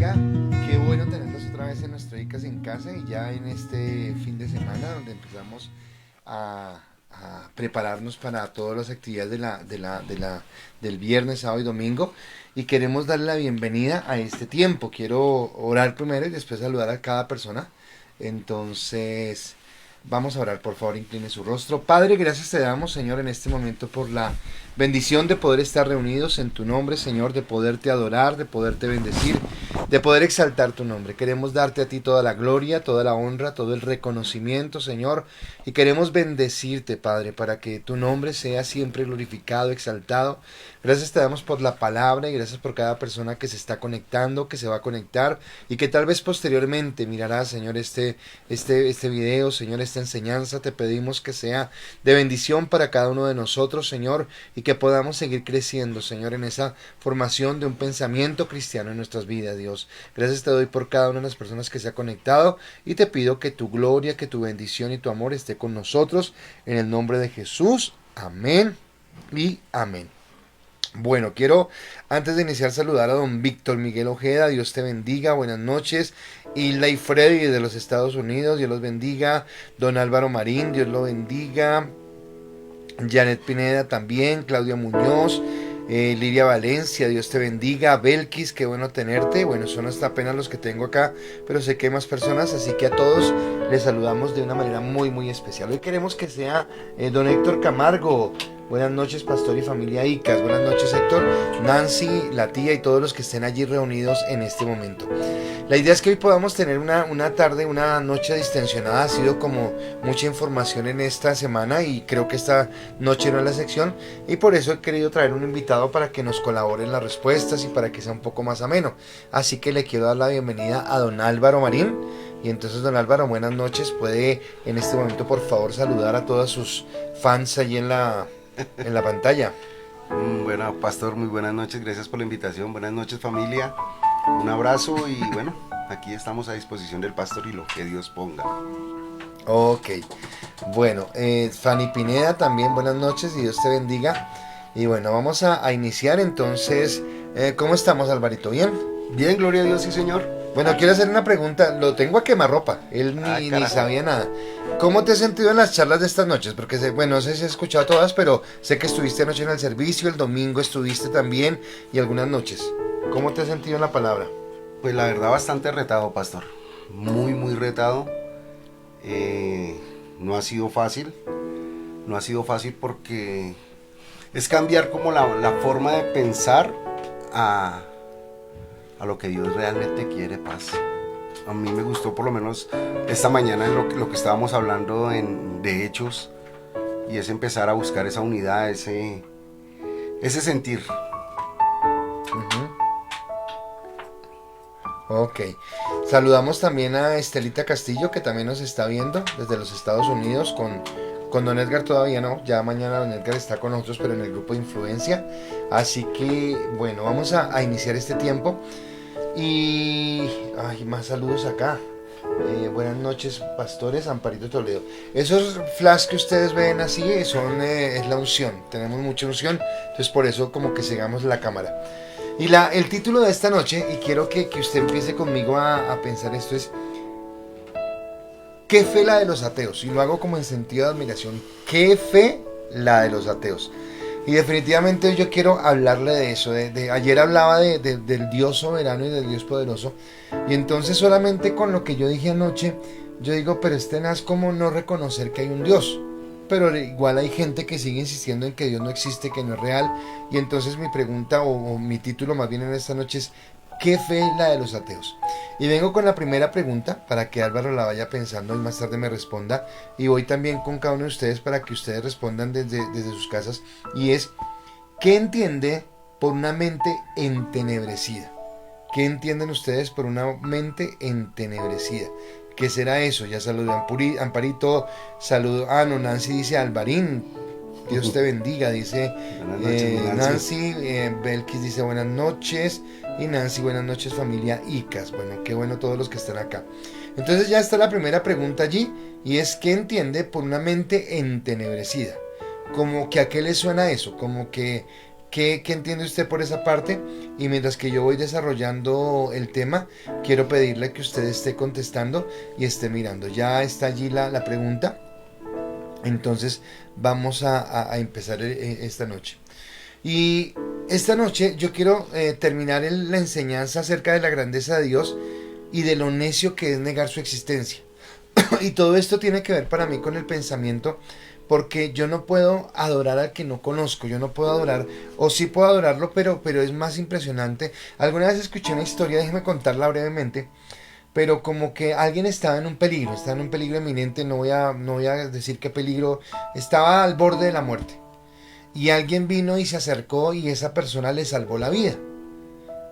bendiga. Qué bueno tenerlos otra vez en nuestro ICAS en casa y ya en este fin de semana donde empezamos a prepararnos para todas las actividades del viernes, sábado y domingo. Y queremos darle la bienvenida a este tiempo. Quiero orar primero y después saludar a cada persona. Entonces, vamos a orar, por favor, incline su rostro. Padre, gracias te damos, Señor, en este momento por la bendición de poder estar reunidos en tu nombre, Señor, de poderte adorar, de poderte bendecir, de poder exaltar tu nombre. Queremos darte a ti toda la gloria, toda la honra, todo el reconocimiento, Señor, y queremos bendecirte, Padre, para que tu nombre sea siempre glorificado, exaltado. Gracias te damos por la palabra y gracias por cada persona que se está conectando, que se va a conectar y que tal vez posteriormente mirará, Señor, este video, Señor, esta enseñanza. Te pedimos que sea de bendición para cada uno de nosotros, Señor, y que podamos seguir creciendo, Señor, en esa formación de un pensamiento cristiano en nuestras vidas, Dios. Gracias te doy por cada una de las personas que se ha conectado y te pido que tu gloria, que tu bendición y tu amor esté con nosotros en el nombre de Jesús. Amén y amén. Bueno, quiero antes de iniciar saludar a don Víctor Miguel Ojeda, Dios te bendiga, buenas noches. Hilda y Freddy de los Estados Unidos, Dios los bendiga. Don Álvaro Marín, Dios lo bendiga. Janet Pineda también, Claudia Muñoz, Lidia Valencia, Dios te bendiga. Belkis, qué bueno tenerte. Bueno, son hasta apenas los que tengo acá, pero sé que hay más personas, así que a todos les saludamos de una manera muy muy especial. Hoy queremos que sea don Héctor Camargo. Buenas noches, pastor y familia ICAS. Buenas noches, Héctor, Nancy, la tía y todos los que estén allí reunidos en este momento. La idea es que hoy podamos tener una tarde, una noche distensionada. Ha sido como mucha información en esta semana y creo que esta noche no es la sección, y por eso he querido traer un invitado para que nos colabore en las respuestas y para que sea un poco más ameno. Así que le quiero dar la bienvenida a don Álvaro Marín. Y entonces, don Álvaro, buenas noches. Puede en este momento, por favor, saludar a todos sus fans allí en la pantalla. Bueno, pastor, muy buenas noches, gracias por la invitación. Buenas noches, familia, un abrazo y bueno, aquí estamos a disposición del pastor y lo que Dios ponga. Ok, bueno, Fanny Pineda también, buenas noches y Dios te bendiga. Y bueno, vamos a iniciar entonces. ¿Cómo estamos, Alvarito? ¿Bien? Bien, gloria a Dios, sí, señor. Bueno, quiero hacer una pregunta. Lo tengo a quemarropa. Él ni sabía nada. ¿Cómo te has sentido en las charlas de estas noches? Porque, bueno, no sé si has escuchado todas, pero sé que estuviste anoche en el servicio, el domingo estuviste también y algunas noches. ¿Cómo te has sentido en la palabra? Pues la verdad, bastante retado, pastor. Muy, muy retado. No ha sido fácil. No ha sido fácil porque es cambiar como la forma de pensar a lo que Dios realmente quiere, paz. A mí me gustó por lo menos esta mañana en lo que estábamos hablando de hechos, y es empezar a buscar esa unidad, ese sentir. Ok, saludamos también a Estelita Castillo, que también nos está viendo desde los Estados Unidos. Con don Edgar todavía no, ya mañana don Edgar está con nosotros, pero en el grupo de influencia. Así que bueno, vamos a iniciar este tiempo. Y más saludos acá. Buenas noches, pastores. Amparito Toledo. Esos flash que ustedes ven así es la unción. Tenemos mucha unción, entonces por eso como que cegamos la cámara. Y el título de esta noche, y quiero que usted empiece conmigo a pensar esto, es: ¿qué fe la de los ateos? Y lo hago como en sentido de admiración. ¿Qué fe la de los ateos? Y definitivamente yo quiero hablarle de eso. Ayer hablaba del Dios soberano y del Dios poderoso. Y entonces solamente con lo que yo dije anoche, yo digo, pero es tenaz como no reconocer que hay un Dios. Pero igual hay gente que sigue insistiendo en que Dios no existe, que no es real. Y entonces mi pregunta, o mi título más bien en esta noche es: ¿qué fe es la de los ateos? Y vengo con la primera pregunta para que Álvaro la vaya pensando y más tarde me responda. Y voy también con cada uno de ustedes para que ustedes respondan desde sus casas. Y es: ¿qué entiende por una mente entenebrecida? ¿Qué entienden ustedes por una mente entenebrecida? ¿Qué será eso? Ya saludo a Amparito, saludo. No, Nancy dice Alvarín. Dios te bendiga, dice Buenas noches, Nancy. Belkis dice buenas noches. Y Nancy, buenas noches, familia ICAS. Bueno, qué bueno todos los que están acá. Entonces ya está la primera pregunta allí, y es: ¿qué entiende por una mente entenebrecida? Como que a qué le suena eso, como que ¿Qué entiende usted por esa parte? Y mientras que yo voy desarrollando el tema, quiero pedirle que usted esté contestando y esté mirando. Ya está allí la pregunta. Entonces vamos a empezar esta noche. Y esta noche yo quiero terminar la enseñanza acerca de la grandeza de Dios y de lo necio que es negar su existencia. Y todo esto tiene que ver para mí con el pensamiento, porque yo no puedo adorar al que no conozco, yo no puedo adorar, o sí puedo adorarlo, pero es más impresionante. Alguna vez escuché una historia, déjeme contarla brevemente, pero como que alguien estaba en un peligro inminente, no voy a decir qué peligro, estaba al borde de la muerte. Y alguien vino y se acercó y esa persona le salvó la vida.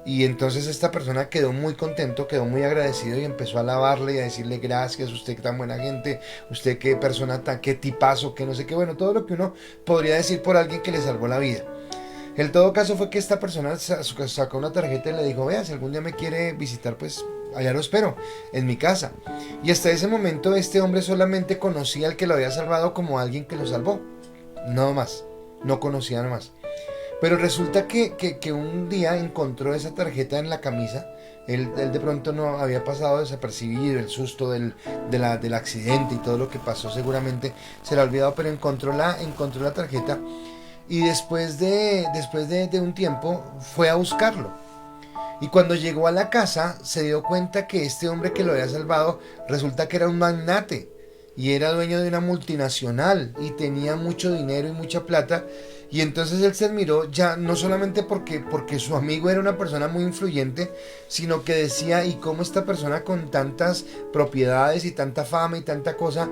Y entonces esta persona quedó muy contento, quedó muy agradecido y empezó a alabarle y a decirle gracias, usted tan buena gente, usted qué persona tan, qué tipazo, que no sé qué, bueno, todo lo que uno podría decir por alguien que le salvó la vida. El todo caso fue que esta persona sacó una tarjeta y le dijo, vea, si algún día me quiere visitar, pues allá lo espero, en mi casa. Y hasta ese momento este hombre solamente conocía al que lo había salvado como alguien que lo salvó, no más, no conocía nada más. Pero resulta que un día encontró esa tarjeta en la camisa. Él de pronto no había pasado desapercibido el susto del accidente y todo lo que pasó. Seguramente se le ha olvidado, pero encontró la tarjeta. Y después de un tiempo fue a buscarlo. Y cuando llegó a la casa se dio cuenta que este hombre que lo había salvado resulta que era un magnate. Y era dueño de una multinacional y tenía mucho dinero y mucha plata. Y entonces él se admiró ya no solamente porque su amigo era una persona muy influyente, sino que decía, ¿y cómo esta persona con tantas propiedades y tanta fama y tanta cosa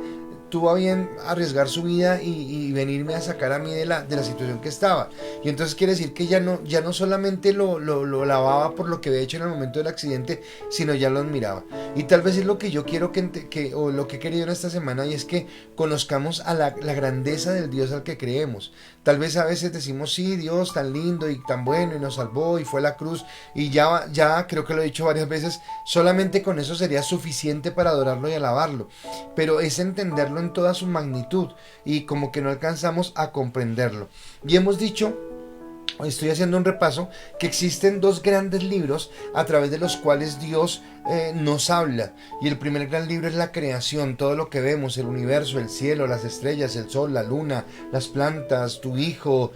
tuvo a bien arriesgar su vida y venirme a sacar a mí de la situación que estaba? Y entonces quiere decir que ya no solamente lo lavaba por lo que había hecho en el momento del accidente, sino ya lo admiraba. Y tal vez es lo que yo quiero o lo que he querido en esta semana, y es que conozcamos a la grandeza del Dios al que creemos. Tal vez a veces decimos, sí, Dios tan lindo y tan bueno y nos salvó y fue a la cruz, y ya creo que lo he dicho varias veces, solamente con eso sería suficiente para adorarlo y alabarlo. Pero es entenderlo en toda su magnitud y como que no alcanzamos a comprenderlo. Y hemos dicho, estoy haciendo un repaso, que existen dos grandes libros a través de los cuales Dios nos habla. Y el primer gran libro es la creación, todo lo que vemos, el universo, el cielo, las estrellas, el sol, la luna, las plantas, tu hijo,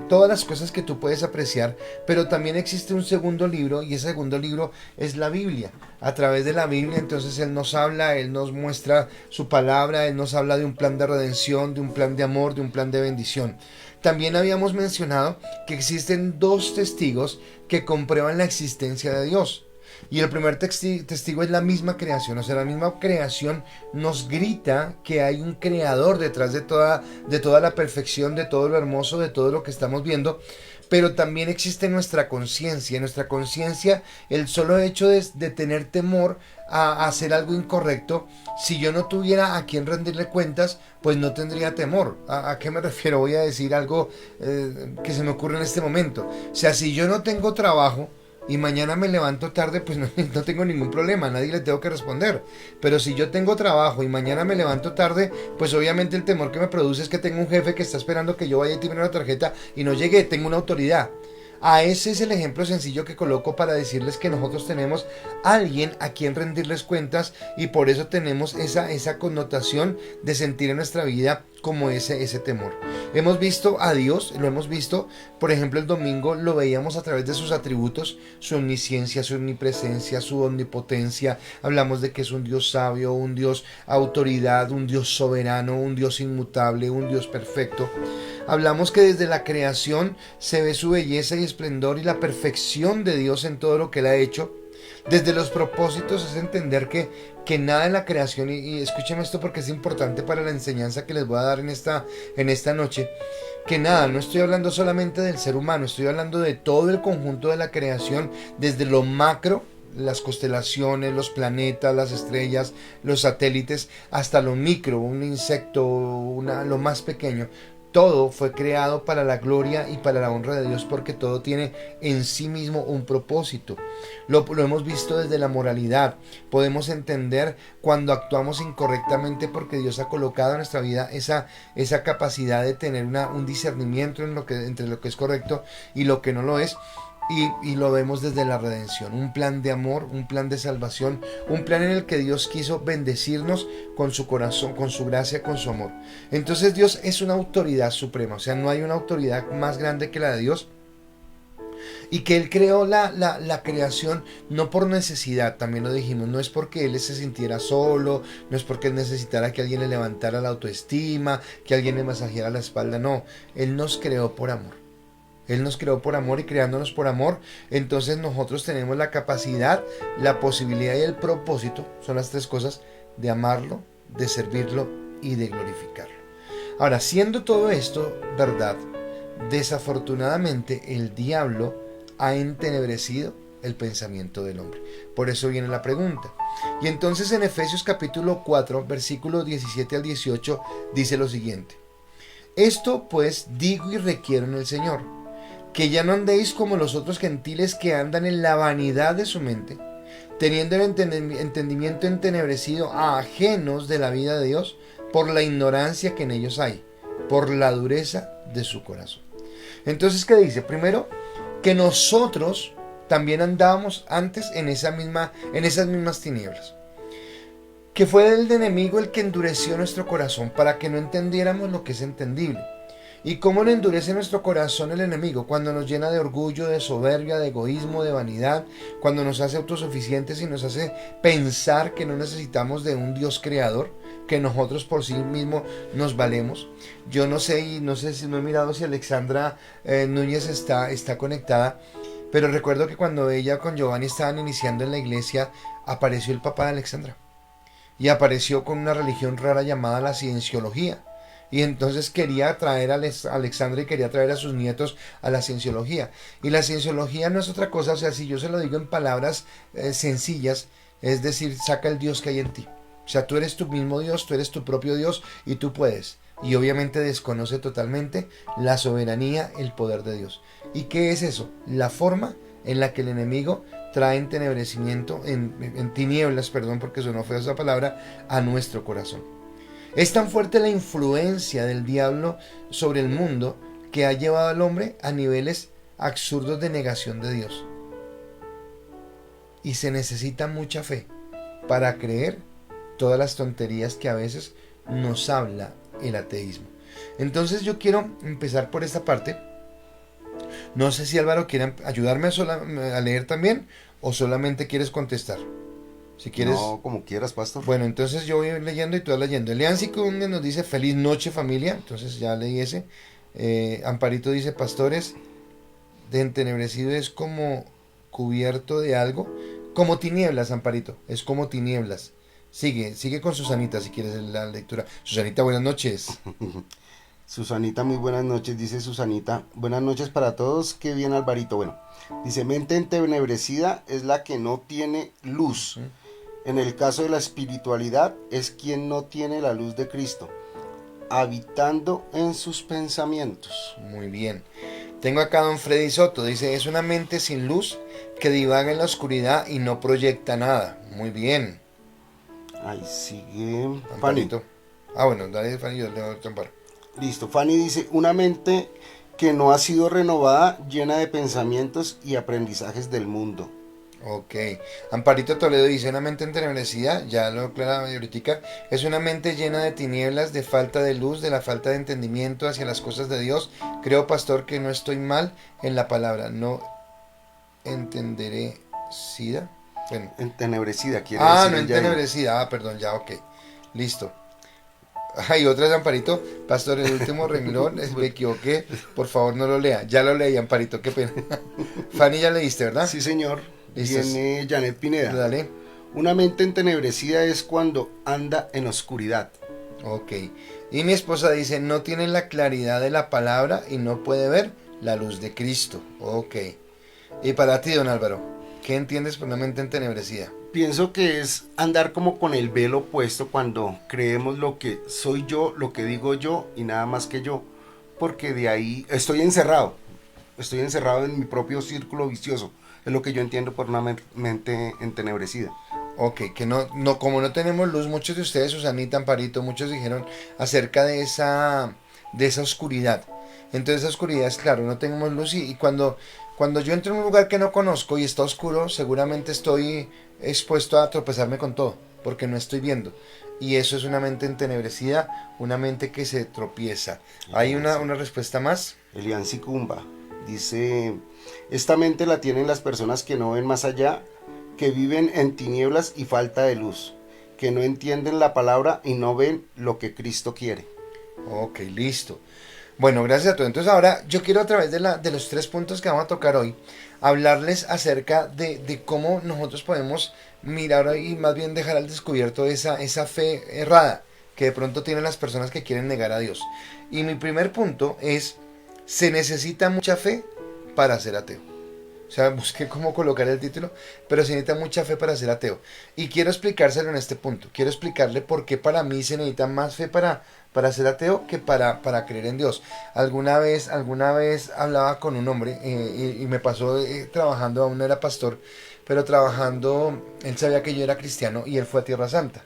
todas las cosas que tú puedes apreciar. Pero también existe un segundo libro, y ese segundo libro es la Biblia. A través de la Biblia entonces Él nos habla, Él nos muestra su palabra, Él nos habla de un plan de redención, de un plan de amor, de un plan de bendición. También habíamos mencionado que existen dos testigos que comprueban la existencia de Dios. Y el primer testigo es la misma creación, o sea, la misma creación nos grita que hay un creador detrás de toda la perfección, de todo lo hermoso, de todo lo que estamos viendo. Pero también existe nuestra conciencia. En nuestra conciencia, el solo hecho de tener temor a hacer algo incorrecto, si yo no tuviera a quien rendirle cuentas, pues no tendría temor. ¿A qué me refiero? Voy a decir algo que se me ocurre en este momento. O sea, si yo no tengo trabajo y mañana me levanto tarde, pues no tengo ningún problema, a nadie le tengo que responder. Pero si yo tengo trabajo y mañana me levanto tarde, pues obviamente el temor que me produce es que tengo un jefe que está esperando que yo vaya y tire una tarjeta y no llegue, tengo una autoridad. Ese es el ejemplo sencillo que coloco para decirles que nosotros tenemos alguien a quien rendirles cuentas, y por eso tenemos esa connotación de sentir en nuestra vida como ese temor. Hemos visto a Dios, lo hemos visto, por ejemplo el domingo lo veíamos a través de sus atributos, su omnisciencia, su omnipresencia, su omnipotencia. Hablamos de que es un Dios sabio, un Dios autoridad, un Dios soberano, un Dios inmutable, un Dios perfecto. Hablamos que desde la creación se ve su belleza y esplendor y la perfección de Dios en todo lo que Él ha hecho. Desde los propósitos es entender que nada en la creación, y escúchenme esto porque es importante para la enseñanza que les voy a dar en esta noche, que nada, no estoy hablando solamente del ser humano, estoy hablando de todo el conjunto de la creación, desde lo macro, las constelaciones, los planetas, las estrellas, los satélites, hasta lo micro, un insecto, lo más pequeño. todo fue creado para la gloria y para la honra de Dios, porque todo tiene en sí mismo un propósito. Lo hemos visto desde la moralidad. Podemos entender cuando actuamos incorrectamente, porque Dios ha colocado en nuestra vida esa capacidad de tener un discernimiento entre lo que es correcto y lo que no lo es. Y lo vemos desde la redención, un plan de amor, un plan de salvación, un plan en el que Dios quiso bendecirnos con su corazón, con su gracia, con su amor. Entonces Dios es una autoridad suprema, o sea, no hay una autoridad más grande que la de Dios. Y que Él creó la creación no por necesidad, también lo dijimos, no es porque Él se sintiera solo, no es porque Él necesitara que alguien le levantara la autoestima, que alguien le masajeara la espalda, no, Él nos creó por amor. Él nos creó por amor, y creándonos por amor, entonces nosotros tenemos la capacidad, la posibilidad y el propósito, son las tres cosas, de amarlo, de servirlo y de glorificarlo. Ahora, siendo todo esto verdad, desafortunadamente el diablo ha entenebrecido el pensamiento del hombre. Por eso viene la pregunta. Y entonces en Efesios capítulo 4, versículos 17 al 18, dice lo siguiente: esto pues digo y requiero en el Señor, que ya no andéis como los otros gentiles que andan en la vanidad de su mente, teniendo el entendimiento entenebrecido, ajenos de la vida de Dios, por la ignorancia que en ellos hay, por la dureza de su corazón. Entonces, ¿qué dice? Primero, que nosotros también andábamos antes en esas mismas tinieblas, que fue el enemigo el que endureció nuestro corazón para que no entendiéramos lo que es entendible. ¿Y cómo le endurece nuestro corazón el enemigo? Cuando nos llena de orgullo, de soberbia, de egoísmo, de vanidad, cuando nos hace autosuficientes y nos hace pensar que no necesitamos de un Dios creador, que nosotros por sí mismos nos valemos. Yo no sé, y no sé si no he mirado si Alexandra Núñez está conectada, pero recuerdo que cuando ella con Giovanni estaban iniciando en la iglesia, apareció el papá de Alexandra, y apareció con una religión rara llamada la cienciología. Y entonces quería traer a Alexandra y quería traer a sus nietos a la cienciología. Y la cienciología no es otra cosa, o sea, si yo se lo digo en palabras sencillas, es decir, saca el Dios que hay en ti. O sea, tú eres tu mismo Dios, tú eres tu propio Dios y tú puedes. Y obviamente desconoce totalmente la soberanía, el poder de Dios. ¿Y qué es eso? La forma en la que el enemigo trae entenebrecimiento, en tinieblas, perdón, porque sonó feo esa palabra, a nuestro corazón. Es tan fuerte la influencia del diablo sobre el mundo que ha llevado al hombre a niveles absurdos de negación de Dios. Y se necesita mucha fe para creer todas las tonterías que a veces nos habla el ateísmo. Entonces yo quiero empezar por esta parte. No sé si Álvaro quiere ayudarme a leer también, o solamente quieres contestar. Si quieres. No, como quieras, pastor. Bueno, entonces yo voy leyendo y tú vas leyendo. Elianzi Cunde nos dice: feliz noche, familia. Entonces ya leí ese. Amparito dice: pastores, de entenebrecido es como cubierto de algo. Como tinieblas, Amparito. Es como tinieblas. Sigue con Susanita si quieres la lectura. Susanita, buenas noches. Susanita, muy buenas noches, dice Susanita. Buenas noches para todos. Qué bien, Alvarito. Bueno, dice: mente entenebrecida es la que no tiene luz. En el caso de la espiritualidad, es quien no tiene la luz de Cristo, habitando en sus pensamientos. Muy bien. Tengo acá a don Freddy Soto. Dice: es una mente sin luz que divaga en la oscuridad y no proyecta nada. Muy bien. Ahí sigue Fanny. Amparito. Bueno, dale, Fanny, yo le doy otro amparo. Listo, Fanny dice: una mente que no ha sido renovada, llena de pensamientos y aprendizajes del mundo. Ok. Amparito Toledo dice: una mente entenebrecida, ya lo aclaraba ahorita, es una mente llena de tinieblas, de falta de luz, de la falta de entendimiento hacia las cosas de Dios. Creo, pastor, que no estoy mal en la palabra. No entenderecida. Bueno. Entenebrecida, quiere decir. No entenebrecida. Perdón, ya, ok. Listo. Y otra es Amparito: pastor, el último renglón, me equivoqué, por favor no lo lea. Ya lo leí, Amparito, qué pena. Fanny, ya leíste, ¿verdad? Sí, señor. ¿Listos? Viene Janet Pineda. Dale. Una mente entenebrecida es cuando anda en oscuridad. Ok. Y mi esposa dice: no tiene la claridad de la palabra y no puede ver la luz de Cristo. Ok. Y para ti, don Álvaro, ¿qué entiendes por una mente entenebrecida? Pienso que es andar como con el velo puesto cuando creemos lo que soy yo, lo que digo yo y nada más que yo. porque de ahí estoy encerrado en mi propio círculo vicioso, es lo que yo entiendo por una mente entenebrecida. Ok, que como no tenemos luz, muchos de ustedes, Susanita, Amparito, muchos dijeron acerca de esa oscuridad. Entonces esa oscuridad es claro, no tenemos luz y cuando yo entro en un lugar que no conozco y está oscuro, seguramente estoy expuesto a tropezarme con todo, porque no estoy viendo. Y eso es una mente entenebrecida, una mente que se tropieza. ¿Hay una respuesta más? Elian Sicumba dice, esta mente la tienen las personas que no ven más allá, que viven en tinieblas y falta de luz, que no entienden la palabra y no ven lo que Cristo quiere. Ok, listo. Bueno, gracias a todos. Entonces ahora yo quiero a través de los 3 puntos que vamos a tocar hoy, hablarles acerca de cómo nosotros podemos mirar y más bien dejar al descubierto esa fe errada que de pronto tienen las personas que quieren negar a Dios. Y mi primer punto es, se necesita mucha fe para ser ateo. O sea, busqué cómo colocar el título, pero se necesita mucha fe para ser ateo. Y quiero explicárselo en este punto. Quiero explicarle por qué para mí se necesita más fe para ser ateo que para creer en Dios. Alguna vez hablaba con un hombre y me pasó trabajando, aún no era pastor, pero trabajando, él sabía que yo era cristiano y él fue a Tierra Santa.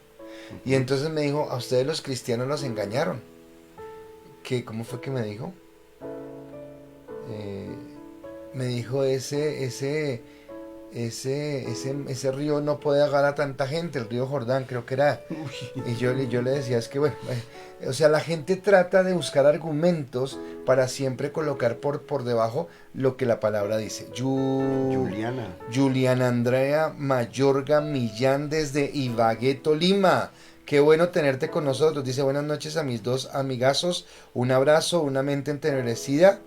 Y entonces me dijo, a ustedes los cristianos los engañaron. ¿Cómo fue que me dijo? Me dijo ese río no puede ahogar a tanta gente, el río Jordán creo que era. Y yo le decía, es que bueno, o sea, la gente trata de buscar argumentos para siempre colocar por debajo lo que la palabra dice. Juliana Andrea Mayorga Millán desde Ibagué, Tolima. Qué bueno tenerte con nosotros. Dice, buenas noches a mis dos amigazos, un abrazo, una mente entenebrecida.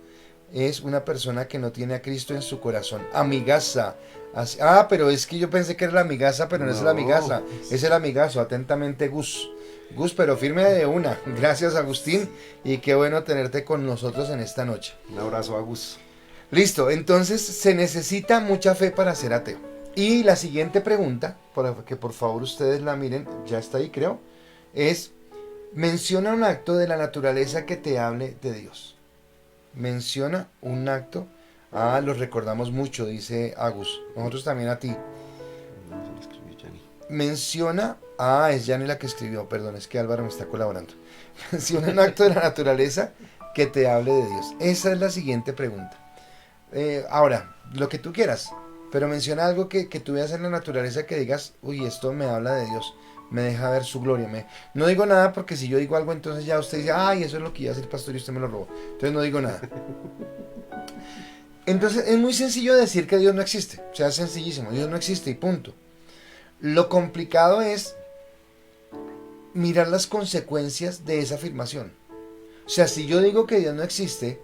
Es una persona que no tiene a Cristo en su corazón. Amigaza. Pero es que yo pensé que era la amigaza, pero no es la amigaza, es el amigazo. Atentamente, Gus, pero firme de una. Gracias, Agustín, y qué bueno tenerte con nosotros en esta noche. Un abrazo a Gus. Listo, entonces se necesita mucha fe para ser ateo. Y la siguiente pregunta, que por favor ustedes la miren, ya está ahí creo, es, menciona un acto de la naturaleza que te hable de Dios. Menciona un acto. Los recordamos mucho, dice Agus. Nosotros también a ti. Menciona. Es Yanni la que escribió, perdón, es que Álvaro me está colaborando. Menciona un acto de la naturaleza que te hable de Dios. Esa es la siguiente pregunta. Ahora, lo que tú quieras, pero menciona algo que tú veas en la naturaleza que digas, uy, esto me habla de Dios, me deja ver su gloria. No digo nada porque si yo digo algo, entonces ya usted dice, eso es lo que iba a hacer el pastor y usted me lo robó. Entonces no digo nada. Entonces es muy sencillo decir que Dios no existe. O sea, es sencillísimo. Dios no existe y punto. Lo complicado es mirar las consecuencias de esa afirmación. O sea, si yo digo que Dios no existe,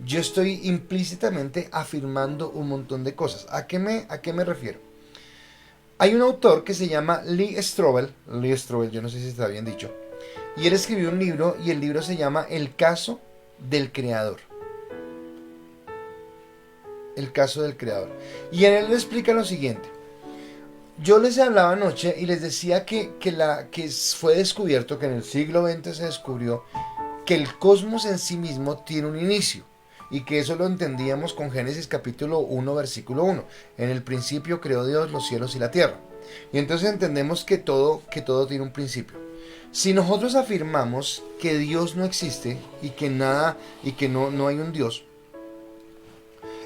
yo estoy implícitamente afirmando un montón de cosas. ¿A qué me refiero? Hay un autor que se llama Lee Strobel, yo no sé si está bien dicho, y él escribió un libro, y el libro se llama El caso del creador. El caso del creador. Y en él le explica lo siguiente. Yo les hablaba anoche y les decía que fue descubierto, que en el siglo XX se descubrió que el cosmos en sí mismo tiene un inicio. Y que eso lo entendíamos con Génesis capítulo 1, versículo 1. En el principio creó Dios los cielos y la tierra. Y entonces entendemos que todo tiene un principio. Si nosotros afirmamos que Dios no existe y que nada, y que no hay un Dios,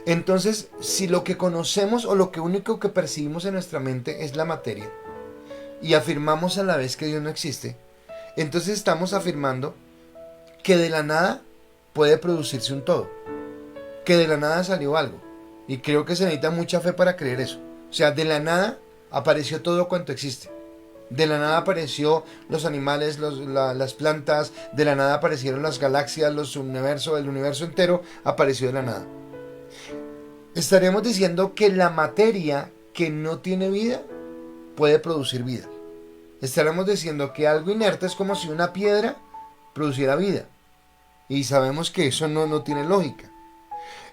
entonces si lo que conocemos o lo que único que percibimos en nuestra mente es la materia, y afirmamos a la vez que Dios no existe, entonces estamos afirmando que de la nada puede producirse un todo, que de la nada salió algo, y creo que se necesita mucha fe para creer eso. O sea, de la nada apareció todo cuanto existe, de la nada apareció los animales, las plantas, de la nada aparecieron las galaxias, el universo entero apareció de la nada. Estaremos diciendo que la materia que no tiene vida puede producir vida. Estaremos diciendo que algo inerte es como si una piedra produciera vida. Y sabemos que eso no tiene lógica.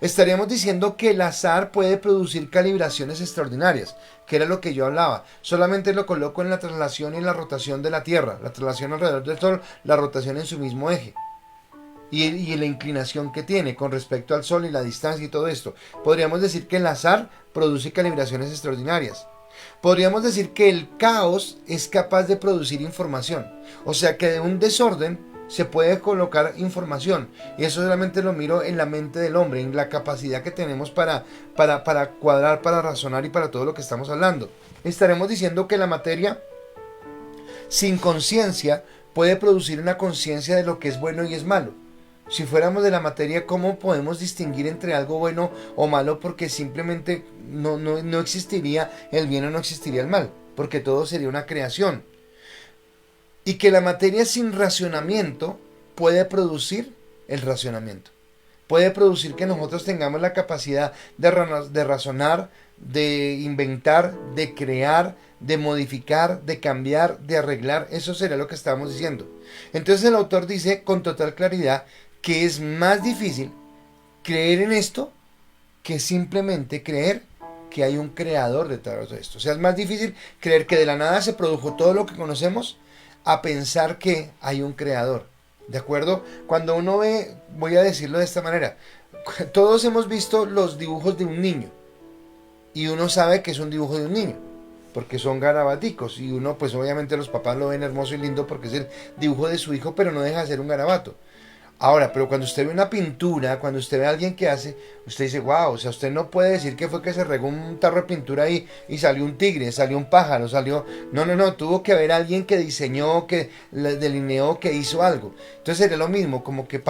Estaríamos diciendo que el azar puede producir calibraciones extraordinarias, que era lo que yo hablaba. Solamente lo coloco en la traslación y en la rotación de la Tierra, la traslación alrededor del Sol, la rotación en su mismo eje. y la inclinación que tiene con respecto al Sol y la distancia y todo esto. Podríamos decir que el azar produce calibraciones extraordinarias. Podríamos decir que el caos es capaz de producir información. O sea que de un desorden se puede colocar información. Y eso solamente lo miro en la mente del hombre, en la capacidad que tenemos para cuadrar, para razonar y para todo lo que estamos hablando. Estaremos diciendo que la materia sin conciencia puede producir una conciencia de lo que es bueno y es malo. Si fuéramos de la materia, ¿cómo podemos distinguir entre algo bueno o malo? Porque simplemente no existiría el bien o no existiría el mal, porque todo sería una creación. Y que la materia sin racionamiento puede producir el racionamiento. Puede producir que nosotros tengamos la capacidad de razonar, de inventar, de crear, de modificar, de cambiar, de arreglar. Eso sería lo que estábamos diciendo. Entonces el autor dice con total claridad que es más difícil creer en esto que simplemente creer que hay un creador detrás de esto. O sea, es más difícil creer que de la nada se produjo todo lo que conocemos a pensar que hay un creador. ¿De acuerdo? Cuando uno ve, voy a decirlo de esta manera, todos hemos visto los dibujos de un niño y uno sabe que es un dibujo de un niño porque son garabaticos y uno pues obviamente los papás lo ven hermoso y lindo porque es el dibujo de su hijo, pero no deja de ser un garabato. Ahora, pero cuando usted ve una pintura, cuando usted ve a alguien que hace, usted dice, wow, o sea, usted no puede decir que fue que se regó un tarro de pintura ahí y salió un tigre, salió un pájaro, salió... No, tuvo que haber alguien que diseñó, que delineó, que hizo algo. Entonces sería lo mismo, como que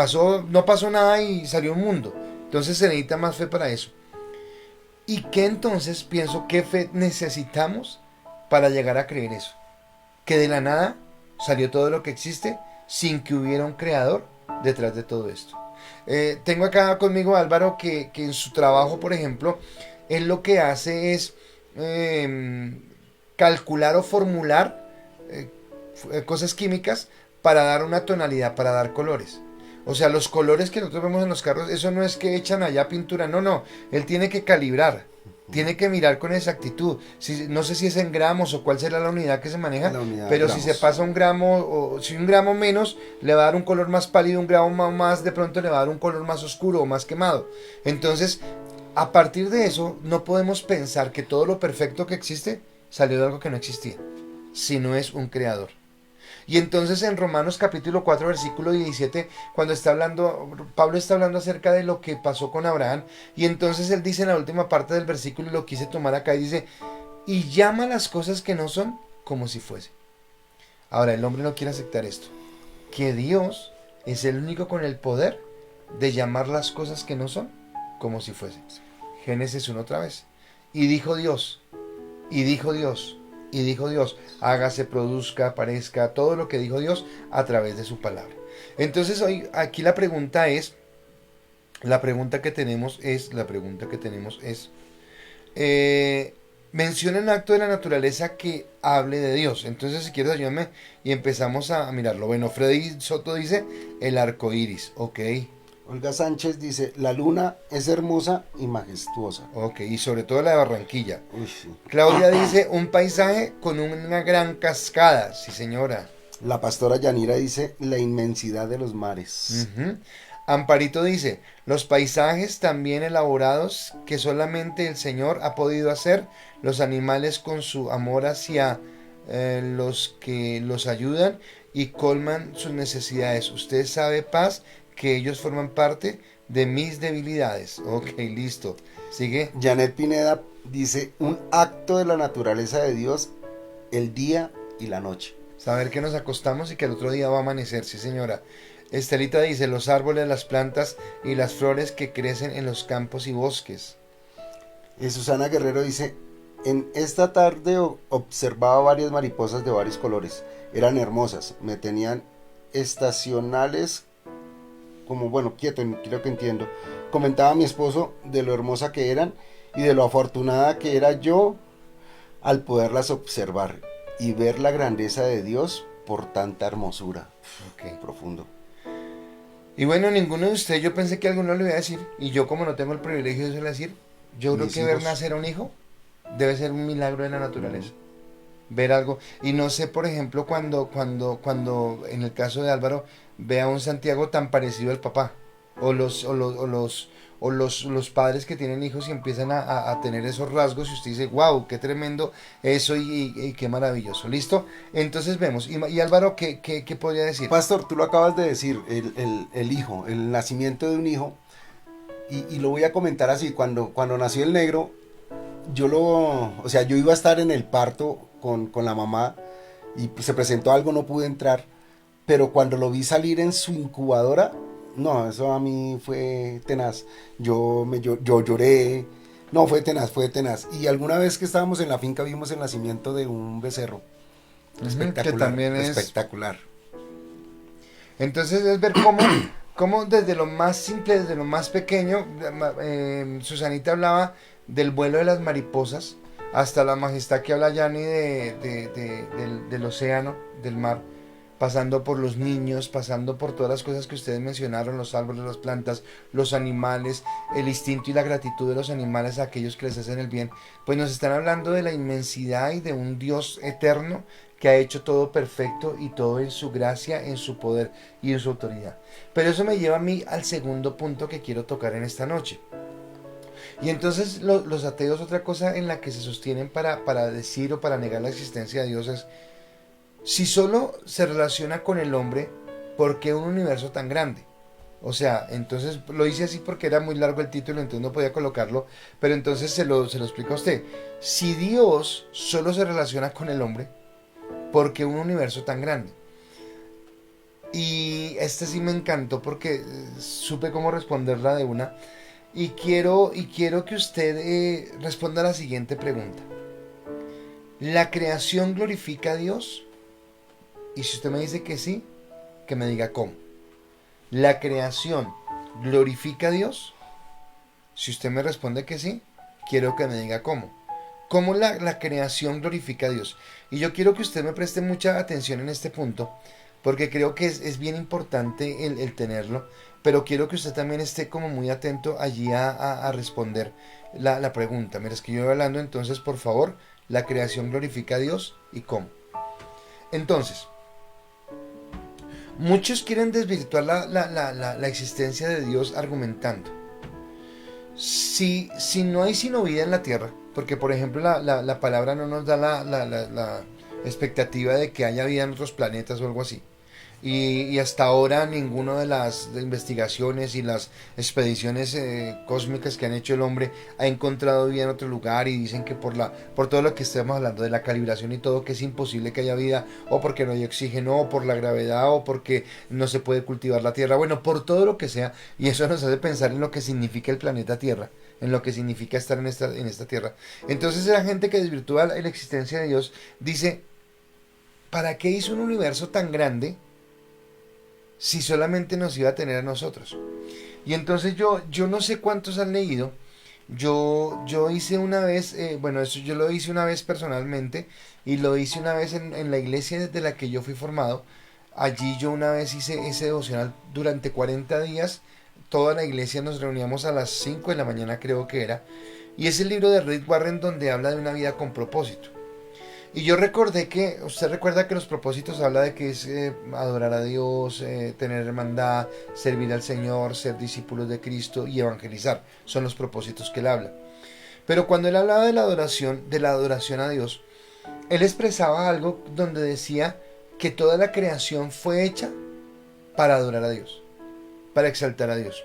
no pasó nada y salió un mundo. Entonces se necesita más fe para eso. ¿Y qué entonces pienso, qué fe necesitamos para llegar a creer eso? Que de la nada salió todo lo que existe sin que hubiera un creador detrás de todo esto. Tengo acá conmigo a Álvaro que en su trabajo, por ejemplo, él lo que hace es calcular o formular cosas químicas para dar una tonalidad, para dar colores. O sea, los colores que nosotros vemos en los carros, eso no es que echan allá pintura, no, él tiene que calibrar. Tiene que mirar con exactitud. No sé si es en gramos o cuál será la unidad que se maneja, pero si se pasa un gramo o si un gramo menos, le va a dar un color más pálido, un gramo más de pronto le va a dar un color más oscuro o más quemado. Entonces, a partir de eso, no podemos pensar que todo lo perfecto que existe salió de algo que no existía, si no es un creador. Y entonces en Romanos capítulo 4 versículo 17, cuando Pablo está hablando acerca de lo que pasó con Abraham, y entonces él dice en la última parte del versículo, y lo quise tomar acá, y dice, y llama las cosas que no son como si fuese. Ahora el hombre no quiere aceptar esto, que Dios es el único con el poder de llamar las cosas que no son como si fuesen. Génesis 1 otra vez. Y dijo Dios, y dijo Dios, y dijo Dios, hágase, produzca, aparezca, todo lo que dijo Dios a través de su palabra. Entonces hoy aquí la pregunta que tenemos es, menciona un acto de la naturaleza que hable de Dios. Entonces si quieres ayúdame y empezamos a mirarlo. Bueno, Freddy Soto dice el arco iris, ok. Olga Sánchez dice, la luna es hermosa y majestuosa. Ok, y sobre todo la de Barranquilla. Uy, sí. Claudia dice, un paisaje con una gran cascada. Sí, señora. La pastora Yanira dice, la inmensidad de los mares. Amparito dice, los paisajes tan bien elaborados que solamente el Señor ha podido hacer, los animales con su amor hacia los que los ayudan y colman sus necesidades. Usted sabe, Paz, que ellos forman parte de mis debilidades. Ok, listo. Sigue. Janet Pineda dice, un acto de la naturaleza de Dios, el día y la noche. Saber que nos acostamos y que el otro día va a amanecer, sí señora. Estelita dice, los árboles, las plantas y las flores que crecen en los campos y bosques. Y Susana Guerrero dice, en esta tarde observaba varias mariposas de varios colores. Eran hermosas, me tenían estacionales como, bueno, quieto, creo que entiendo. Comentaba a mi esposo de lo hermosa que eran y de lo afortunada que era yo al poderlas observar y ver la grandeza de Dios por tanta hermosura. Okay. Profundo. Y bueno, ninguno de ustedes, yo pensé que alguno le iba a decir, y yo como no tengo el privilegio de decir, yo creo que ver nacer a un hijo debe ser un milagro de la naturaleza. ver algo. Y no sé, por ejemplo, cuando en el caso de Álvaro, ve a un Santiago tan parecido al papá. O los padres que tienen hijos y empiezan a tener esos rasgos y usted dice, wow, qué tremendo eso y qué maravilloso. ¿Listo? Entonces vemos. Y Álvaro, ¿qué podría decir? Pastor, tú lo acabas de decir, el hijo, el nacimiento de un hijo, y lo voy a comentar así, cuando nació el negro, o sea, yo iba a estar en el parto con la mamá, y pues, se presentó algo, no pude entrar, pero cuando lo vi salir en su incubadora, no, eso a mí fue tenaz. Yo lloré. No, fue tenaz, fue tenaz. Y alguna vez que estábamos en la finca vimos el nacimiento de un becerro. Ujú, que Espectacular, también es. espectacular. Entonces es ver cómo desde lo más simple, desde lo más pequeño, Susanita hablaba del vuelo de las mariposas, hasta la majestad que habla Yani del océano, del mar, pasando por los niños, pasando por todas las cosas que ustedes mencionaron, los árboles, las plantas, los animales, el instinto y la gratitud de los animales a aquellos que les hacen el bien, pues nos están hablando de la inmensidad y de un Dios eterno que ha hecho todo perfecto y todo en su gracia, en su poder y en su autoridad. Pero eso me lleva a mí al segundo punto que quiero tocar en esta noche. Y entonces los ateos, otra cosa en la que se sostienen para decir o para negar la existencia de Dios es, si solo se relaciona con el hombre, ¿por qué un universo tan grande? O sea, entonces lo hice así porque era muy largo el título, entonces no podía colocarlo, pero entonces se lo explico a usted. Si Dios solo se relaciona con el hombre, ¿por qué un universo tan grande? Y este sí me encantó porque supe cómo responderla de una. Y quiero que usted responda a la siguiente pregunta. ¿La creación glorifica a Dios? Y si usted me dice que sí, que me diga cómo. ¿La creación glorifica a Dios? Si usted me responde que sí, quiero que me diga cómo. ¿Cómo la creación glorifica a Dios? Y yo quiero que usted me preste mucha atención en este punto, porque creo que es bien importante el tenerlo, pero quiero que usted también esté como muy atento allí a responder la pregunta. Mira, es que yo voy hablando, entonces por favor, la creación glorifica a Dios y cómo. Entonces, muchos quieren desvirtuar la existencia de Dios argumentando. Si no hay sino vida en la tierra, porque por ejemplo la palabra no nos da la expectativa de que haya vida en otros planetas o algo así. Y hasta ahora ninguna de las investigaciones y las expediciones cósmicas que han hecho el hombre ha encontrado vida en otro lugar, y dicen que por todo lo que estamos hablando de la calibración y todo, que es imposible que haya vida, o porque no hay oxígeno, o por la gravedad, o porque no se puede cultivar la tierra, bueno, por todo lo que sea. Y eso nos hace pensar en lo que significa el planeta Tierra, en lo que significa estar en esta tierra. Entonces la gente que desvirtúa la existencia de Dios dice, ¿para qué hizo un universo tan grande si solamente nos iba a tener a nosotros? Y entonces yo no sé cuántos han leído. Yo hice una vez, bueno, eso yo lo hice una vez personalmente, y lo hice una vez en la iglesia desde la que yo fui formado. Allí yo una vez hice ese devocional durante 40 días. Toda la iglesia nos reuníamos a las 5 de la mañana, creo que era. Y es el libro de Rick Warren donde habla de una vida con propósito. Y yo recordé que, usted recuerda que los propósitos habla de que es adorar a Dios, tener hermandad, servir al Señor, ser discípulos de Cristo y evangelizar. Son los propósitos que él habla. Pero cuando él hablaba de la adoración a Dios, él expresaba algo donde decía que toda la creación fue hecha para adorar a Dios, para exaltar a Dios.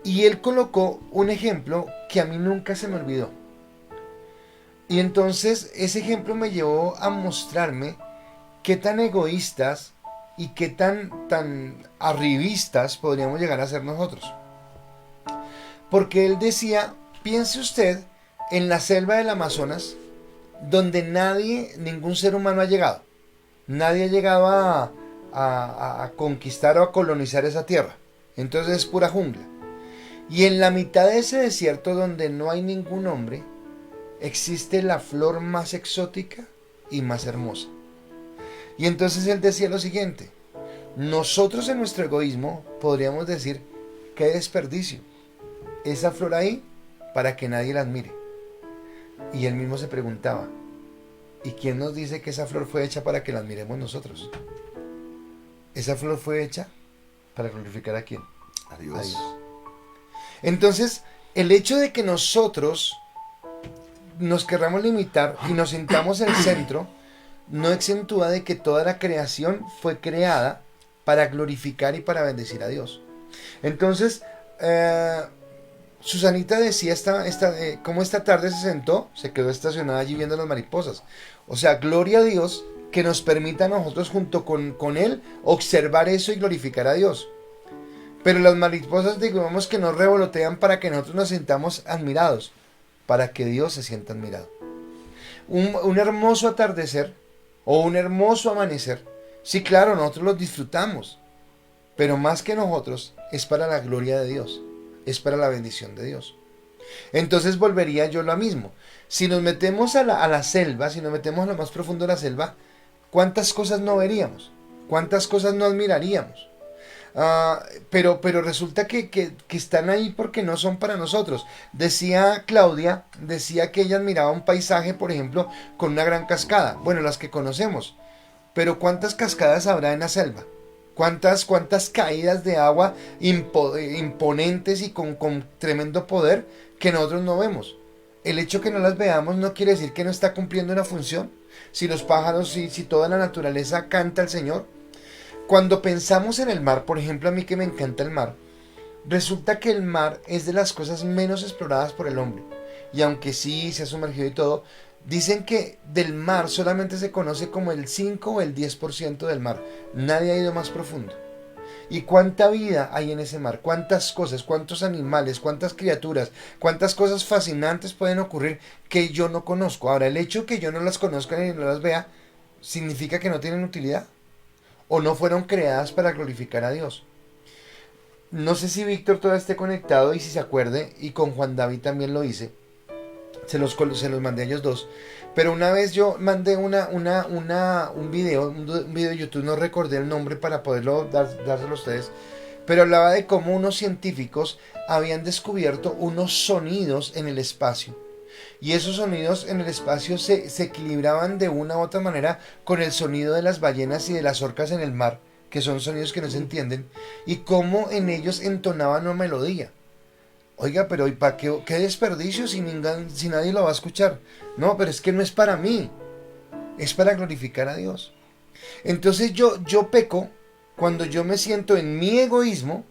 Y él colocó un ejemplo que a mí nunca se me olvidó. Y entonces ese ejemplo me llevó a mostrarme qué tan egoístas y qué tan arribistas podríamos llegar a ser nosotros. Porque él decía, piense usted en la selva del Amazonas, donde ningún ser humano ha llegado. Nadie ha llegado a conquistar o a colonizar esa tierra. Entonces es pura jungla. Y en la mitad de ese desierto donde no hay ningún hombre, existe la flor más exótica y más hermosa. Y entonces él decía lo siguiente: nosotros en nuestro egoísmo podríamos decir, qué desperdicio, esa flor ahí para que nadie la admire. Y él mismo se preguntaba, ¿Y quién nos dice que esa flor fue hecha para que la admiremos nosotros? Esa flor fue hecha para glorificar ¿a quién? A Dios. A Dios. Entonces, el hecho de que nosotros nos querramos limitar y nos sintamos el centro, no exentúa de que toda la creación fue creada para glorificar y para bendecir a Dios. Entonces, Susanita decía cómo esta tarde se sentó, se quedó estacionada allí viendo las mariposas. O sea, gloria a Dios que nos permita a nosotros junto con Él observar eso y glorificar a Dios. Pero las mariposas, digamos que nos revolotean para que nosotros nos sintamos admirados, para que Dios se sienta admirado. Un hermoso atardecer o un hermoso amanecer, sí, claro, nosotros los disfrutamos, pero más que nosotros es para la gloria de Dios, es para la bendición de Dios. Entonces volvería yo lo mismo. Si nos metemos a la selva, si nos metemos a lo más profundo de la selva, ¿cuántas cosas no veríamos? ¿Cuántas cosas no admiraríamos? Pero resulta que están ahí porque no son para nosotros. Decía Claudia, decía que ella admiraba un paisaje, por ejemplo, con una gran cascada. Bueno, las que conocemos. Pero ¿cuántas cascadas habrá en la selva? ¿Cuántas caídas de agua imponentes y con tremendo poder que nosotros no vemos? El hecho que no las veamos no quiere decir que no está cumpliendo una función. Si los pájaros, si toda la naturaleza canta al Señor. Cuando pensamos en el mar, por ejemplo, a mí que me encanta el mar, resulta que el mar es de las cosas menos exploradas por el hombre. Y aunque sí se ha sumergido y todo, dicen que del mar solamente se conoce como el 5 o el 10% del mar. Nadie ha ido más profundo. ¿Y cuánta vida hay en ese mar? ¿Cuántas cosas, cuántos animales, cuántas criaturas, cuántas cosas fascinantes pueden ocurrir que yo no conozco? Ahora, el hecho que yo no las conozca ni no las vea, ¿significa que no tienen utilidad? ¿O no fueron creadas para glorificar a Dios? No sé si Víctor todavía esté conectado y si se acuerde, y con Juan David también lo hice. Se los mandé a ellos dos. Pero una vez yo mandé un video de YouTube, no recordé el nombre para poderlo dárselo a ustedes, pero hablaba de cómo unos científicos habían descubierto unos sonidos en el espacio. Y esos sonidos en el espacio se equilibraban de una u otra manera con el sonido de las ballenas y de las orcas en el mar, que son sonidos que no se entienden, y cómo en ellos entonaban una melodía. Oiga, pero ¿y para qué desperdicio si nadie lo va a escuchar? No, pero es que no es para mí, es para glorificar a Dios. Entonces yo peco cuando yo me siento en mi egoísmo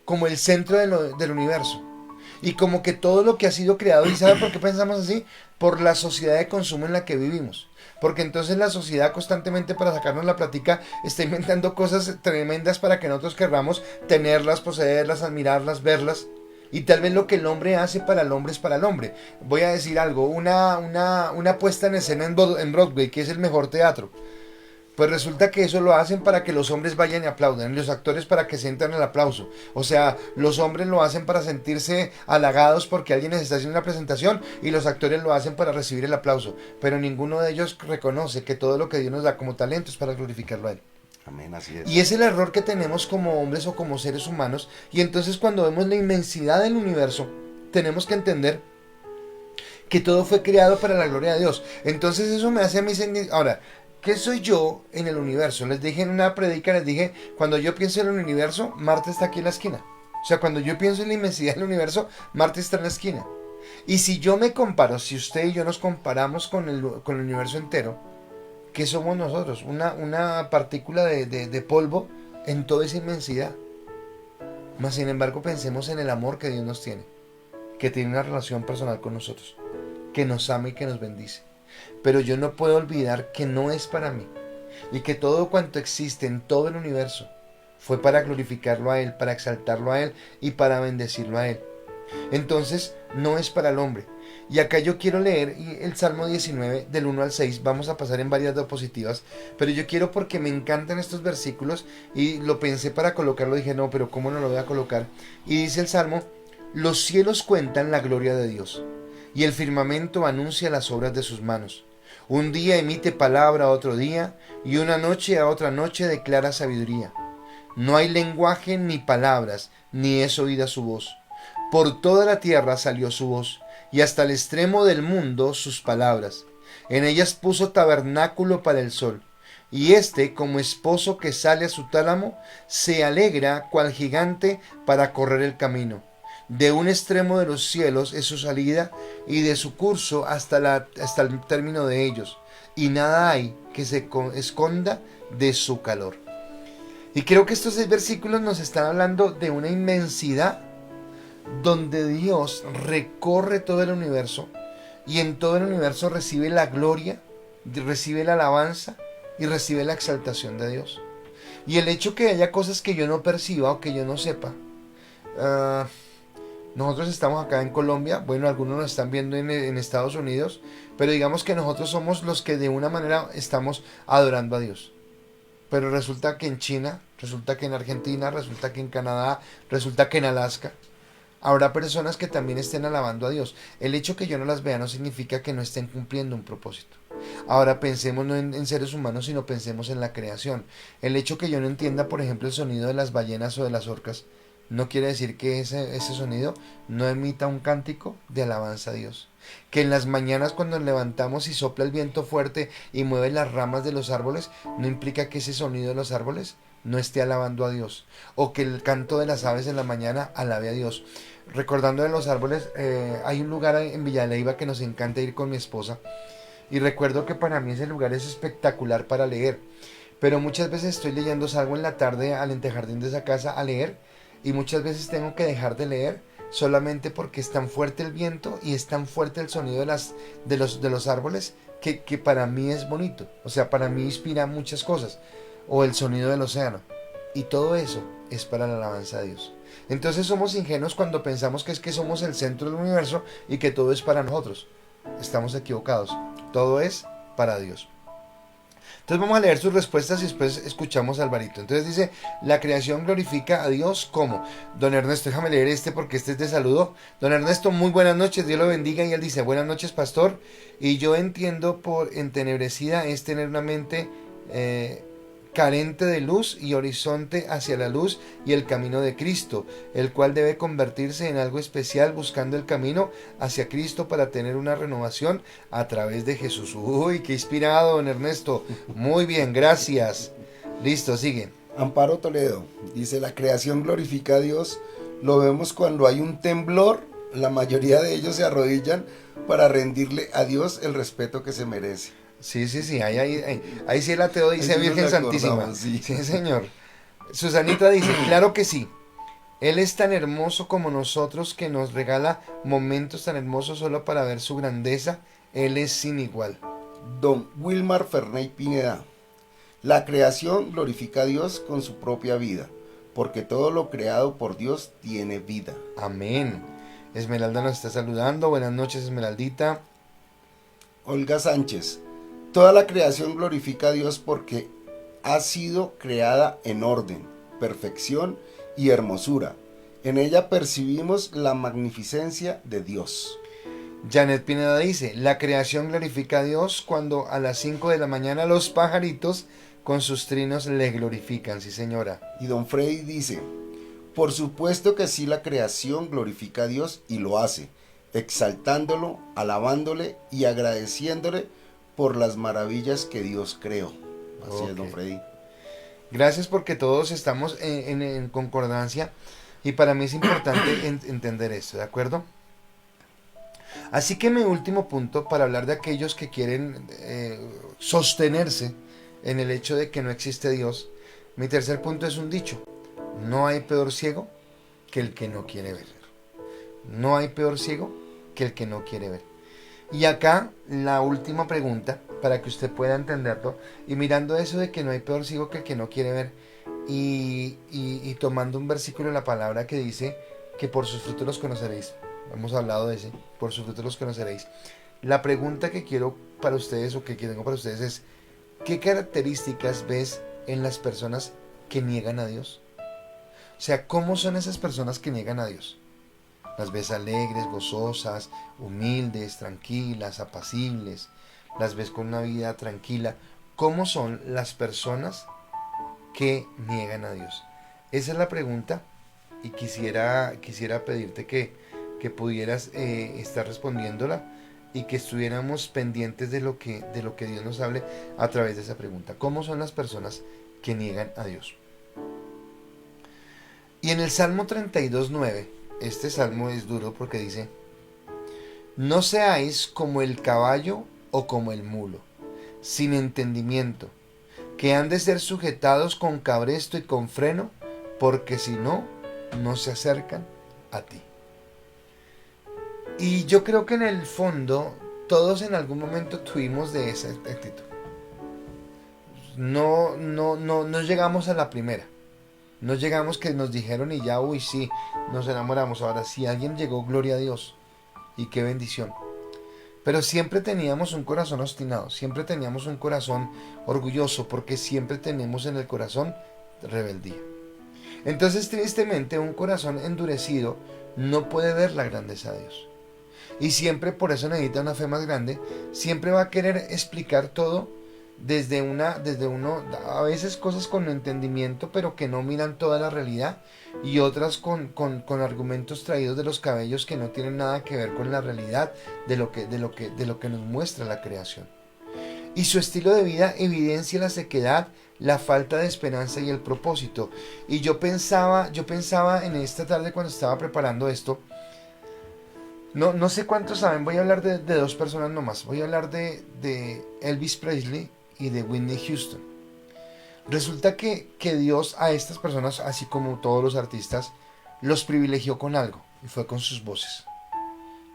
como el centro del universo. Y como que todo lo que ha sido creado, ¿y sabe por qué pensamos así? Por la sociedad de consumo en la que vivimos. Porque entonces la sociedad constantemente para sacarnos la plática está inventando cosas tremendas para que nosotros querramos tenerlas, poseerlas, admirarlas, verlas. Y tal vez lo que el hombre hace para el hombre es para el hombre. Voy a decir algo, una puesta en escena en Broadway, que es el mejor teatro. Pues resulta que eso lo hacen para que los hombres vayan y aplaudan, y los actores para que sientan el aplauso. O sea, los hombres lo hacen para sentirse halagados porque alguien les está haciendo una presentación, y los actores lo hacen para recibir el aplauso. Pero ninguno de ellos reconoce que todo lo que Dios nos da como talento es para glorificarlo a Él. Amén, así es. Y es el error que tenemos como hombres o como seres humanos. Y entonces cuando vemos la inmensidad del universo, tenemos que entender que todo fue creado para la gloria de Dios. Entonces eso me hace a mí sentir... Ahora, ¿qué soy yo en el universo? Les dije en una predica, cuando yo pienso en el universo, Marte está aquí en la esquina. O sea, cuando yo pienso en la inmensidad del universo, Marte está en la esquina. Y si yo me comparo, si usted y yo nos comparamos con el universo entero, ¿qué somos nosotros? Una partícula de polvo en toda esa inmensidad. Mas sin embargo pensemos en el amor que Dios nos tiene, que tiene una relación personal con nosotros, que nos ama y que nos bendice. Pero yo no puedo olvidar que no es para mí, y que todo cuanto existe en todo el universo fue para glorificarlo a Él, para exaltarlo a Él y para bendecirlo a Él. Entonces no es para el hombre. Y acá yo quiero leer el Salmo 19 del 1 al 6, vamos a pasar en varias diapositivas, pero yo quiero porque me encantan estos versículos y lo pensé para colocarlo, dije no, pero ¿cómo no lo voy a colocar? Y dice el Salmo: los cielos cuentan la gloria de Dios, y el firmamento anuncia las obras de sus manos. Un día emite palabra a otro día, y una noche a otra noche declara sabiduría. No hay lenguaje ni palabras, ni es oída su voz. Por toda la tierra salió su voz, y hasta el extremo del mundo sus palabras. En ellas puso tabernáculo para el sol. Y éste, como esposo que sale a su tálamo, se alegra cual gigante para correr el camino. De un extremo de los cielos es su salida, y de su curso hasta el término de ellos. Y nada hay que se esconda de su calor. Y creo que estos 6 versículos nos están hablando de una inmensidad donde Dios recorre todo el universo, y en todo el universo recibe la gloria, recibe la alabanza y recibe la exaltación de Dios. Y el hecho que haya cosas que yo no perciba o que yo no sepa, nosotros estamos acá en Colombia, bueno, algunos nos están viendo en Estados Unidos, pero digamos que nosotros somos los que de una manera estamos adorando a Dios. Pero resulta que en China, resulta que en Argentina, resulta que en Canadá, resulta que en Alaska, habrá personas que también estén alabando a Dios. El hecho que yo no las vea no significa que no estén cumpliendo un propósito. Ahora pensemos no en seres humanos, sino pensemos en la creación. El hecho que yo no entienda, por ejemplo, el sonido de las ballenas o de las orcas, no quiere decir que ese sonido no emita un cántico de alabanza a Dios. Que en las mañanas cuando nos levantamos y sopla el viento fuerte y mueve las ramas de los árboles, no implica que ese sonido de los árboles no esté alabando a Dios. O que el canto de las aves en la mañana alabe a Dios. Recordando de los árboles, hay un lugar en Villaleiva que nos encanta ir con mi esposa. Y recuerdo que para mí ese lugar es espectacular para leer. Pero muchas veces estoy leyendo, salgo en la tarde al antejardín de esa casa a leer. Y muchas veces tengo que dejar de leer solamente porque es tan fuerte el viento y es tan fuerte el sonido de los árboles que para mí es bonito. O sea, para mí inspira muchas cosas. O el sonido del océano. Y todo eso es para la alabanza a Dios. Entonces somos ingenuos cuando pensamos que es que somos el centro del universo y que todo es para nosotros. Estamos equivocados. Todo es para Dios. Entonces vamos a leer sus respuestas y después escuchamos a Alvarito. Entonces dice, la creación glorifica a Dios ¿cómo? Don Ernesto, déjame leer porque este es de saludo. Don Ernesto, muy buenas noches, Dios lo bendiga. Y él dice, buenas noches, pastor. Y yo entiendo por entenebrecida es tener una mente carente de luz y horizonte hacia la luz y el camino de Cristo, el cual debe convertirse en algo especial buscando el camino hacia Cristo para tener una renovación a través de Jesús. Uy, qué inspirado, don Ernesto. Muy bien, gracias. Listo, sigue. Amparo Toledo dice, la creación glorifica a Dios. Lo vemos cuando hay un temblor, la mayoría de ellos se arrodillan para rendirle a Dios el respeto que se merece. Sí, ahí sí el ateo dice Virgen Santísima. Sí, señor. Susanita dice, claro que sí. Él es tan hermoso como nosotros que nos regala momentos tan hermosos solo para ver su grandeza. Él es sin igual. Don Wilmar Ferney Pineda. La creación glorifica a Dios con su propia vida, porque todo lo creado por Dios tiene vida. Amén. Esmeralda nos está saludando. Buenas noches, Esmeraldita. Olga Sánchez. Toda la creación glorifica a Dios porque ha sido creada en orden, perfección y hermosura. En ella percibimos la magnificencia de Dios. Janet Pineda dice, la creación glorifica a Dios cuando a las 5 de la mañana los pajaritos con sus trinos le glorifican, sí señora. Y don Freddy dice, por supuesto que sí, la creación glorifica a Dios y lo hace, exaltándolo, alabándole y agradeciéndole por las maravillas que Dios creó. Así es, don Freddy. Gracias porque todos estamos en concordancia y para mí es importante entender esto, ¿de acuerdo? Así que mi último punto para hablar de aquellos que quieren sostenerse en el hecho de que no existe Dios, mi tercer punto es un dicho: no hay peor ciego que el que no quiere ver. No hay peor ciego que el que no quiere ver. Y acá la última pregunta, para que usted pueda entenderlo, y mirando eso de que no hay peor ciego que el que no quiere ver, y tomando un versículo de la palabra que dice que por sus frutos los conoceréis. Hemos hablado de ese, por sus frutos los conoceréis. La pregunta que quiero para ustedes, o que tengo para ustedes es, ¿qué características ves en las personas que niegan a Dios? O sea, ¿cómo son esas personas que niegan a Dios? Las ves alegres, gozosas, humildes, tranquilas, apacibles. Las ves con una vida tranquila. ¿Cómo son las personas que niegan a Dios? Esa es la pregunta y quisiera pedirte que pudieras estar respondiéndola y que estuviéramos pendientes de lo que Dios nos hable a través de esa pregunta. ¿Cómo son las personas que niegan a Dios? Y en el Salmo 32:9, este salmo es duro porque dice: no seáis como el caballo o como el mulo, sin entendimiento, que han de ser sujetados con cabresto y con freno, porque si no, no se acercan a ti. Y yo creo que en el fondo todos en algún momento tuvimos de esa actitud. No llegamos a la primera. No llegamos que nos dijeron y ya, uy, sí, nos enamoramos. Ahora, si alguien llegó, gloria a Dios. Y qué bendición. Pero siempre teníamos un corazón obstinado, siempre teníamos un corazón orgulloso, porque siempre tenemos en el corazón rebeldía. Entonces, tristemente, un corazón endurecido no puede ver la grandeza de Dios. Y siempre, por eso necesita una fe más grande, siempre va a querer explicar todo desde uno, a veces cosas con entendimiento, pero que no miran toda la realidad, y otras con argumentos traídos de los cabellos que no tienen nada que ver con la realidad de lo que nos muestra la creación. Y su estilo de vida evidencia la sequedad, la falta de esperanza y el propósito. Y yo pensaba en esta tarde cuando estaba preparando esto, no sé cuántos saben, voy a hablar de dos personas nomás. Voy a hablar de Elvis Presley y de Whitney Houston. Resulta que Dios a estas personas, así como todos los artistas, los privilegió con algo, y fue con sus voces.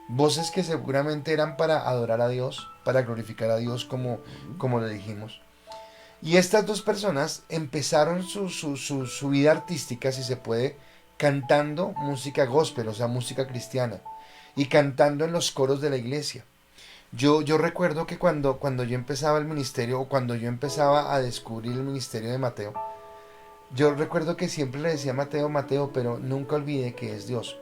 Voces que seguramente eran para adorar a Dios, para glorificar a Dios, como le dijimos. Y estas dos personas empezaron su vida artística, si se puede, cantando música gospel, o sea, música cristiana, y cantando en los coros de la iglesia. Yo recuerdo que cuando yo empezaba el ministerio, o cuando yo empezaba a descubrir el ministerio de Mateo, yo recuerdo que siempre le decía Mateo, Mateo, pero nunca olvide que es Dios.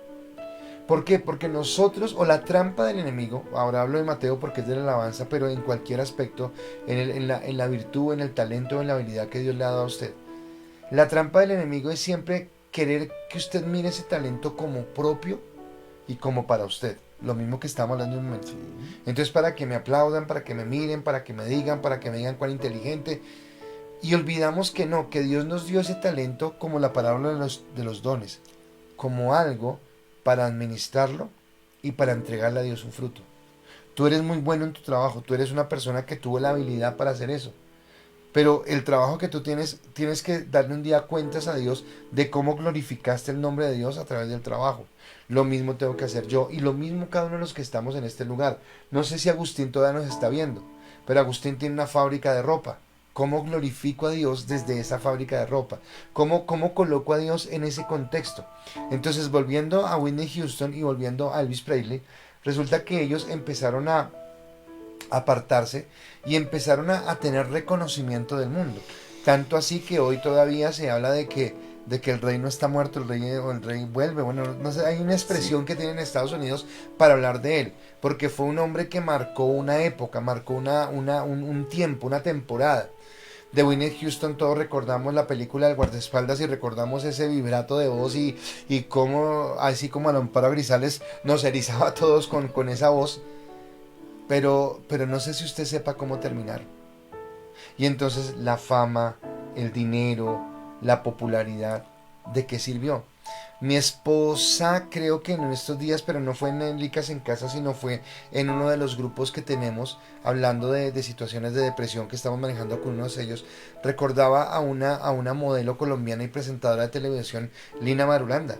¿Por qué? Porque nosotros, o la trampa del enemigo, ahora hablo de Mateo porque es de la alabanza, pero en cualquier aspecto, en la virtud, en el talento, en la habilidad que Dios le ha dado a usted, la trampa del enemigo es siempre querer que usted mire ese talento como propio y como para usted. Lo mismo que estamos hablando en un momento. Entonces, para que me aplaudan, para que me miren, para que me digan cuán inteligente. Y olvidamos que no, que Dios nos dio ese talento como la parábola de los dones, como algo para administrarlo y para entregarle a Dios un fruto. Tú eres muy bueno en tu trabajo, tú eres una persona que tuvo la habilidad para hacer eso. Pero el trabajo que tú tienes que darle un día cuentas a Dios de cómo glorificaste el nombre de Dios a través del trabajo. Lo mismo tengo que hacer yo, y lo mismo cada uno de los que estamos en este lugar. No sé si Agustín todavía nos está viendo, pero Agustín tiene una fábrica de ropa. ¿Cómo glorifico a Dios desde esa fábrica de ropa? ¿Cómo coloco a Dios en ese contexto? Entonces, volviendo a Whitney Houston y volviendo a Elvis Presley, resulta que ellos empezaron a apartarse y empezaron a tener reconocimiento del mundo. Tanto así que hoy todavía se habla de que el rey no está muerto, el rey vuelve. Bueno, no sé, hay una expresión que tienen en Estados Unidos para hablar de él, porque fue un hombre que marcó una época, marcó un tiempo, una temporada. De Whitney Houston todos recordamos la película del guardaespaldas y recordamos ese vibrato de voz y cómo, así como al Amparo Grisales, nos erizaba a todos con esa voz. Pero no sé si usted sepa cómo terminar. Y entonces la fama, el dinero, la popularidad, ¿de qué sirvió? Mi esposa, creo que en estos días, pero no fue en Licas en Casa, sino fue en uno de los grupos que tenemos, hablando de situaciones de depresión que estamos manejando con uno de ellos, recordaba a una modelo colombiana y presentadora de televisión, Lina Marulanda,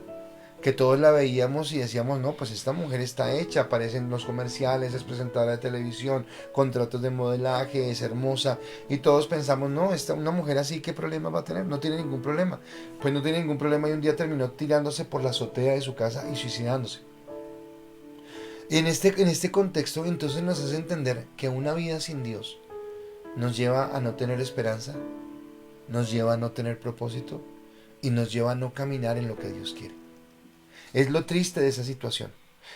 que todos la veíamos y decíamos, no, pues esta mujer está hecha, aparece en los comerciales, es presentadora de televisión, contratos de modelaje, es hermosa, y todos pensamos, no, una mujer así, ¿qué problema va a tener? No tiene ningún problema. Pues no tiene ningún problema, y un día terminó tirándose por la azotea de su casa y suicidándose. Y en este contexto, entonces nos hace entender que una vida sin Dios nos lleva a no tener esperanza, nos lleva a no tener propósito, y nos lleva a no caminar en lo que Dios quiere. Es lo triste de esa situación.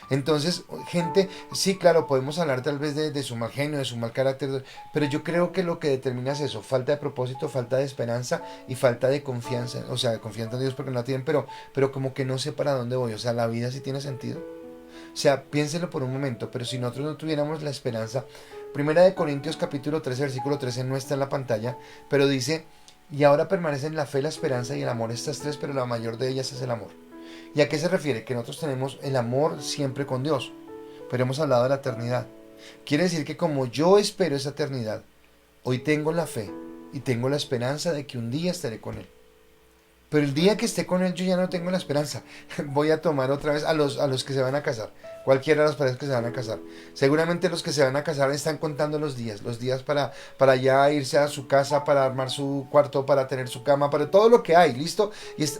Entonces, gente, sí, claro, podemos hablar tal vez de su mal genio, de su mal carácter, pero yo creo que lo que determina es eso: falta de propósito, falta de esperanza y falta de confianza. O sea, de confianza en Dios porque no la tienen, pero como que no sé para dónde voy. O sea, la vida sí tiene sentido. O sea, piénselo por un momento, pero si nosotros no tuviéramos la esperanza, Primera de Corintios capítulo 13, versículo 13 no está en la pantalla, pero dice, y ahora permanecen la fe, la esperanza y el amor, estas tres, pero la mayor de ellas es el amor. ¿Y a qué se refiere? Que nosotros tenemos el amor siempre con Dios, pero hemos hablado de la eternidad. Quiere decir que como yo espero esa eternidad, hoy tengo la fe y tengo la esperanza de que un día estaré con Él. Pero el día que esté con Él yo ya no tengo la esperanza. Voy a tomar otra vez a los que se van a casar. Cualquiera de las parejas que se van a casar. Seguramente los que se van a casar están contando los días para ya irse a su casa, para armar su cuarto, para tener su cama, para todo lo que hay, ¿listo?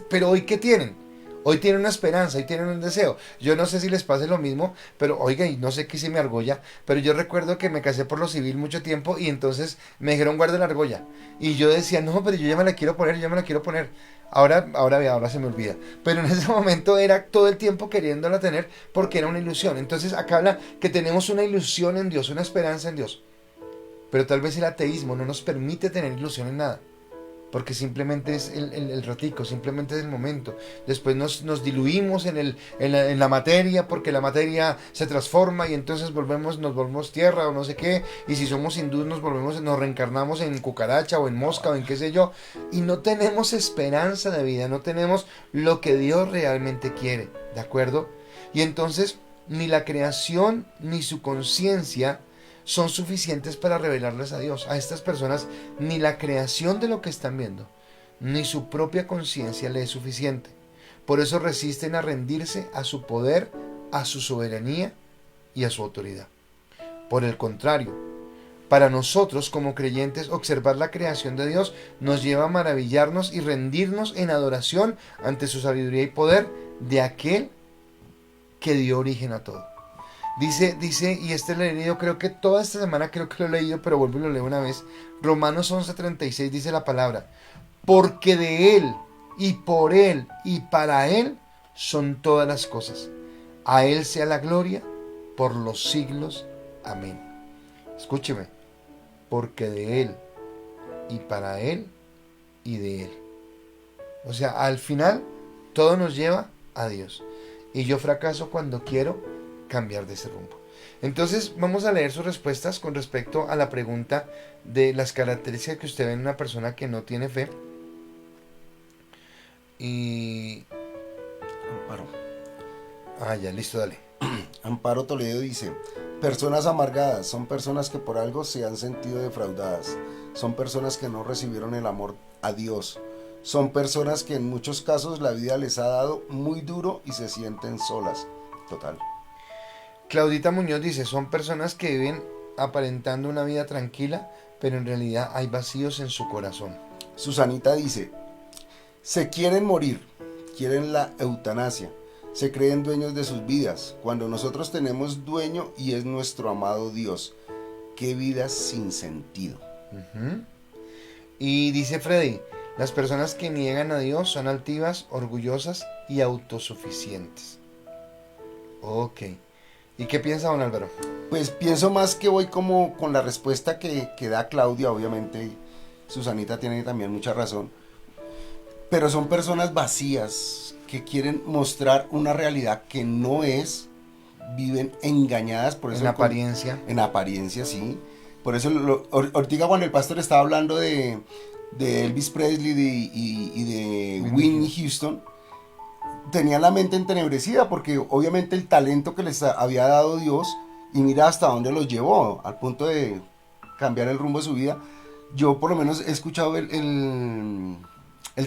Pero hoy, ¿qué tienen? Hoy tienen una esperanza, hoy tienen un deseo. Yo no sé si les pase lo mismo, pero oiga, y no sé qué se me argolla, pero yo recuerdo que me casé por lo civil mucho tiempo y entonces me dijeron guarde la argolla. Y yo decía, no, pero yo ya me la quiero poner, yo ya me la quiero poner. Ahora se me olvida. Pero en ese momento era todo el tiempo queriéndola tener porque era una ilusión. Entonces acá habla que tenemos una ilusión en Dios, una esperanza en Dios. Pero tal vez el ateísmo no nos permite tener ilusión en nada. Porque simplemente es el ratico, simplemente es el momento. Después nos diluimos en la materia, porque la materia se transforma y entonces nos volvemos tierra o no sé qué. Y si somos hindús nos reencarnamos en cucaracha o en mosca o en qué sé yo. Y no tenemos esperanza de vida, no tenemos lo que Dios realmente quiere, ¿de acuerdo? Y entonces ni la creación ni su conciencia son suficientes para revelarles a Dios. A estas personas ni la creación de lo que están viendo, ni su propia conciencia le es suficiente. Por eso resisten a rendirse a su poder, a su soberanía y a su autoridad. Por el contrario, para nosotros como creyentes, observar la creación de Dios nos lleva a maravillarnos y rendirnos en adoración ante su sabiduría y poder de aquel que dio origen a todo. Dice, y lo he leído, creo que toda esta semana creo que lo he leído, pero vuelvo y lo leo una vez. Romanos 11:36 dice la palabra, porque de Él, y por Él, y para Él, son todas las cosas. A Él sea la gloria por los siglos. Amén. Escúcheme, porque de Él, y para Él, y de Él. O sea, al final, todo nos lleva a Dios. Y yo fracaso cuando quiero cambiar de ese rumbo. Entonces vamos a leer sus respuestas con respecto a la pregunta de las características que usted ve en una persona que no tiene fe. Y Amparo. Ya, listo, dale. Amparo Toledo dice, personas amargadas son personas que por algo se han sentido defraudadas, son personas que no recibieron el amor a Dios, son personas que en muchos casos la vida les ha dado muy duro y se sienten solas. Total. Claudita Muñoz dice, son personas que viven aparentando una vida tranquila, pero en realidad hay vacíos en su corazón. Susanita dice, se quieren morir, quieren la eutanasia, se creen dueños de sus vidas, cuando nosotros tenemos dueño y es nuestro amado Dios. Qué vidas sin sentido. Uh-huh. Y dice Freddy, las personas que niegan a Dios son altivas, orgullosas y autosuficientes. Ok. ¿Y qué piensa don Álvaro? Pues pienso más que voy como con la respuesta que da Claudia, obviamente Susanita tiene también mucha razón, pero son personas vacías que quieren mostrar una realidad que no es, viven engañadas por eso. En apariencia. En apariencia, sí. Por eso, ahorita cuando el pastor estaba hablando de Elvis Presley y de Whitney Houston, tenía la mente entenebrecida porque obviamente el talento que les había dado Dios, y mira hasta dónde los llevó, al punto de cambiar el rumbo de su vida. Yo por lo menos he escuchado el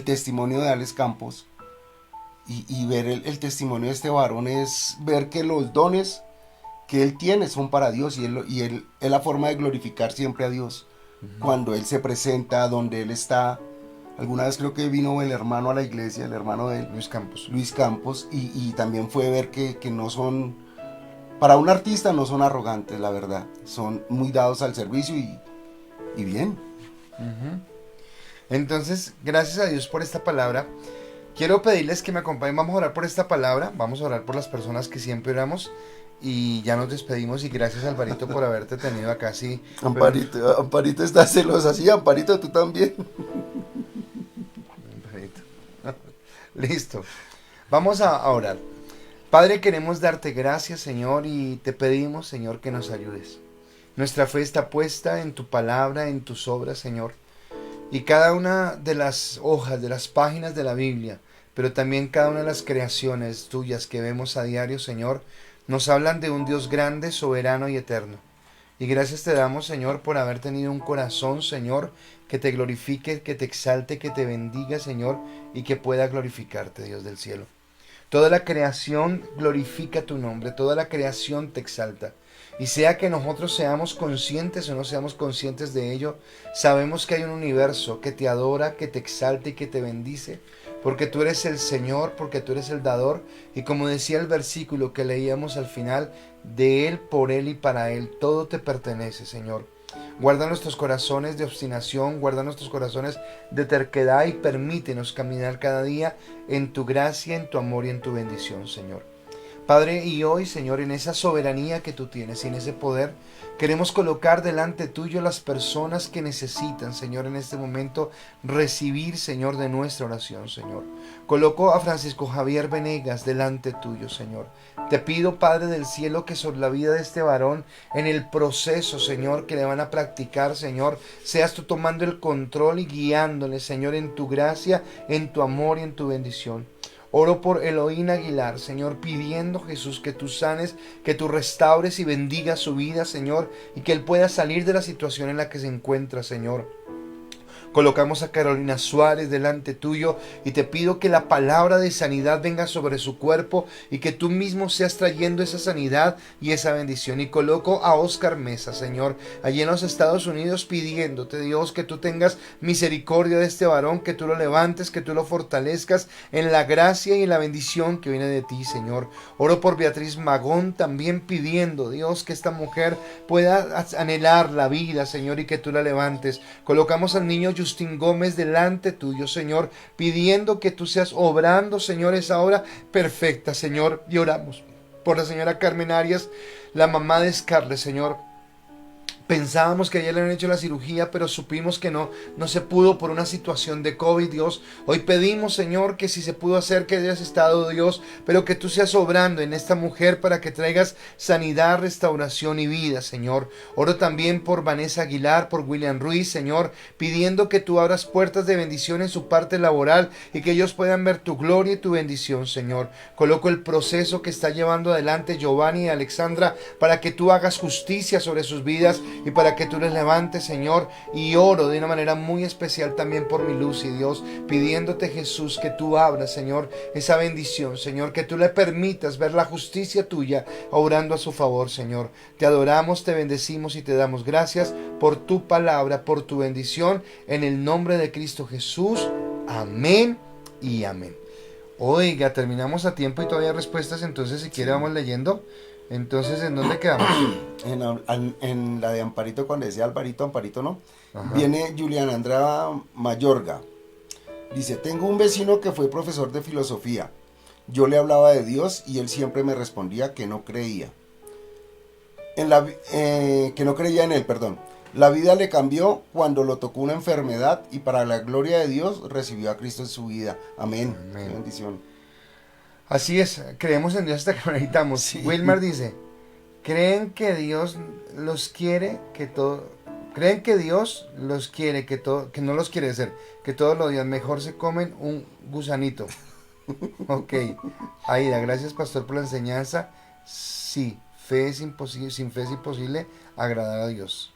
testimonio de Alex Campos, y ver el testimonio de este varón es ver que los dones que él tiene son para Dios, y él es la forma de glorificar siempre a Dios. Uh-huh. Cuando él se presenta donde él está. Alguna vez creo que vino el hermano a la iglesia, el hermano de él, Luis Campos, y también fue ver que no son, para un artista no son arrogantes, la verdad, son muy dados al servicio y bien. Uh-huh. Entonces, gracias a Dios por esta palabra. Quiero pedirles que me acompañen, vamos a orar por esta palabra, vamos a orar por las personas que siempre oramos. Y ya nos despedimos, y gracias Alvarito por haberte tenido acá. Sí, Amparito está celosa, sí, Amparito, tú también. Listo. Vamos a orar. Padre, queremos darte gracias, Señor, y te pedimos, Señor, que nos ayudes. Nuestra fe está puesta en tu palabra, en tus obras, Señor. Y cada una de las hojas, de las páginas de la Biblia, pero también cada una de las creaciones tuyas que vemos a diario, Señor, nos hablan de un Dios grande, soberano y eterno. Y gracias te damos, Señor, por haber tenido un corazón, Señor, que te glorifique, que te exalte, que te bendiga, Señor, y que pueda glorificarte, Dios del cielo. Toda la creación glorifica tu nombre, toda la creación te exalta. Y sea que nosotros seamos conscientes o no seamos conscientes de ello, sabemos que hay un universo que te adora, que te exalta y que te bendice, porque tú eres el Señor, porque tú eres el dador, y como decía el versículo que leíamos al final, de Él, por Él y para Él, todo te pertenece, Señor. Guarda nuestros corazones de obstinación, guarda nuestros corazones de terquedad y permítenos caminar cada día en tu gracia, en tu amor y en tu bendición, Señor. Padre, y hoy, Señor, en esa soberanía que tú tienes y en ese poder, queremos colocar delante tuyo las personas que necesitan, Señor, en este momento recibir, Señor, de nuestra oración, Señor. Coloco a Francisco Javier Venegas delante tuyo, Señor. Te pido, Padre del cielo, que sobre la vida de este varón, en el proceso, Señor, que le van a practicar, Señor, seas tú tomando el control y guiándole, Señor, en tu gracia, en tu amor y en tu bendición. Oro por Elohim Aguilar, Señor, pidiendo, Jesús, que tú sanes, que tú restaures y bendigas su vida, Señor, y que él pueda salir de la situación en la que se encuentra, Señor. Colocamos a Carolina Suárez delante tuyo y te pido que la palabra de sanidad venga sobre su cuerpo y que tú mismo seas trayendo esa sanidad y esa bendición. Y coloco a Oscar Mesa, Señor, allí en los Estados Unidos pidiéndote, Dios, que tú tengas misericordia de este varón, que tú lo levantes, que tú lo fortalezcas en la gracia y en la bendición que viene de ti, Señor. Oro por Beatriz Magón también pidiendo, Dios, que esta mujer pueda anhelar la vida, Señor, y que tú la levantes. Colocamos al niño Justin Gómez delante tuyo, Señor, pidiendo que tú seas obrando, Señor, esa obra perfecta, Señor, y oramos por la señora Carmen Arias, la mamá de Scarlett, Señor. Pensábamos que ayer le habían hecho la cirugía, pero supimos que no se pudo por una situación de COVID, Dios. Hoy pedimos, Señor, que si se pudo hacer, que hayas estado, Dios, pero que tú seas obrando en esta mujer para que traigas sanidad, restauración y vida, Señor. Oro también por Vanessa Aguilar, por William Ruiz, Señor, pidiendo que tú abras puertas de bendición en su parte laboral y que ellos puedan ver tu gloria y tu bendición, Señor. Coloco el proceso que está llevando adelante Giovanni y Alexandra para que tú hagas justicia sobre sus vidas y para que tú les levantes, Señor. Y oro de una manera muy especial también por mi Lucy, Dios, pidiéndote, Jesús, que tú abras, Señor, esa bendición, Señor, que tú le permitas ver la justicia tuya obrando a su favor, Señor. Te adoramos, te bendecimos y te damos gracias por tu palabra, por tu bendición, en el nombre de Cristo Jesús. Amén y amén. Oiga, terminamos a tiempo y todavía hay respuestas, entonces si quiere vamos leyendo. Entonces, ¿en dónde quedamos? En la de Amparito, cuando decía Alvarito, Amparito no. Ajá. Viene Juliana Andrada Mayorga. Dice, tengo un vecino que fue profesor de filosofía. Yo le hablaba de Dios y él siempre me respondía que no creía. Que no creía en él, perdón. La vida le cambió cuando lo tocó una enfermedad y para la gloria de Dios recibió a Cristo en su vida. Amén. Amén. Qué bendición. Así es, creemos en Dios hasta que lo necesitamos. Sí. Wilmar dice, ¿creen que Dios los quiere que todo... ¿Creen que Dios los quiere que todo... que no los quiere hacer? Que todos los días mejor se comen un gusanito. Ok. Aida, gracias pastor por la enseñanza. Sí, fe es imposible, sin fe es imposible agradar a Dios.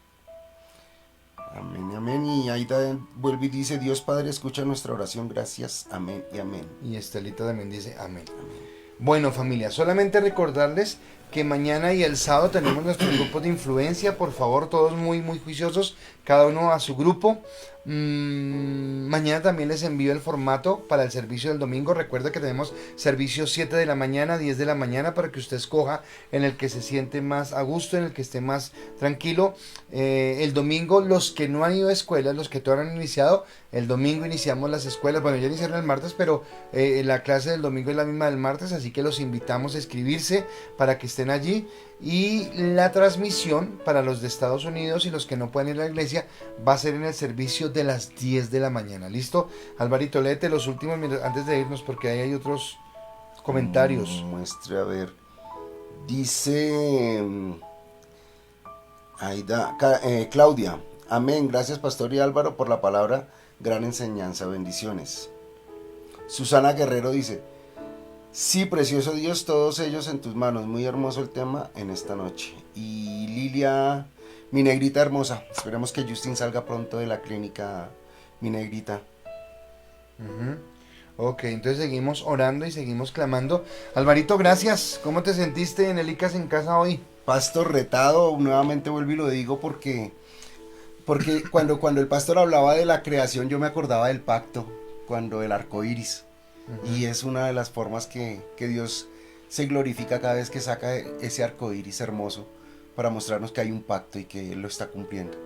Amén, amén. Y ahí vuelve y dice, Dios Padre, escucha nuestra oración. Gracias. Amén y amén. Y Estelita también dice amén. Amén. Bueno, familia, solamente recordarles que mañana y el sábado tenemos nuestro grupo de influencia. Por favor, todos muy juiciosos, cada uno a su grupo. Mañana también les envío el formato para el servicio del domingo. Recuerda que tenemos servicio 7 de la mañana, 10 de la mañana, para que usted escoja en el que se siente más a gusto, en el que esté más tranquilo. El domingo, los que no han ido a escuelas, los que todavía no han iniciado, el domingo iniciamos las escuelas. Bueno, ya iniciaron el martes, pero la clase del domingo es la misma del martes, así que los invitamos a inscribirse para que estén allí. Y la transmisión para los de Estados Unidos y los que no pueden ir a la iglesia va a ser en el servicio de las 10 de la mañana. ¿Listo? Alvarito, léete los últimos minutos antes de irnos porque ahí hay otras comentarios. Muestre a ver. Dice Claudia, amén, gracias Pastor y Álvaro por la palabra, gran enseñanza, bendiciones. Susana Guerrero dice, sí, precioso Dios, todos ellos en tus manos, muy hermoso el tema en esta noche. Y Lilia, mi negrita hermosa, esperemos que Justin salga pronto de la clínica, mi negrita. Ok, entonces seguimos orando y seguimos clamando. Alvarito, gracias. ¿Cómo te sentiste en el ICAS en casa hoy? Pastor retado, nuevamente vuelvo y lo digo porque cuando el pastor hablaba de la creación yo me acordaba del pacto, cuando el arco iris. Y es una de las formas que Dios se glorifica cada vez que saca ese arco iris hermoso para mostrarnos que hay un pacto y que Él lo está cumpliendo.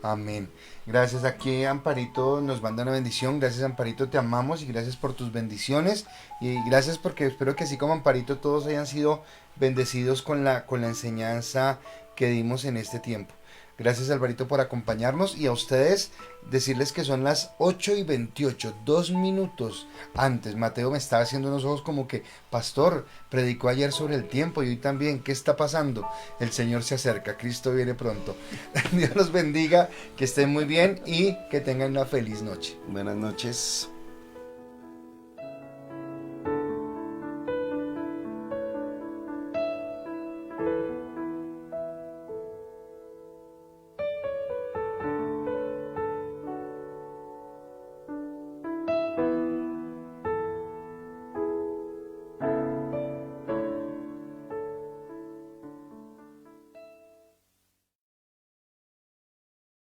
Amén. Gracias. Aquí Amparito nos manda una bendición. Gracias, Amparito, te amamos y gracias por tus bendiciones. Y gracias porque espero que así como Amparito todos hayan sido bendecidos con la enseñanza que dimos en este tiempo. Gracias, Alvarito, por acompañarnos y a ustedes decirles que son las 8:28, 2 minutos antes. Mateo me estaba haciendo unos ojos como que, pastor, predicó ayer sobre el tiempo y hoy también. ¿Qué está pasando? El Señor se acerca, Cristo viene pronto. Dios los bendiga, que estén muy bien y que tengan una feliz noche. Buenas noches.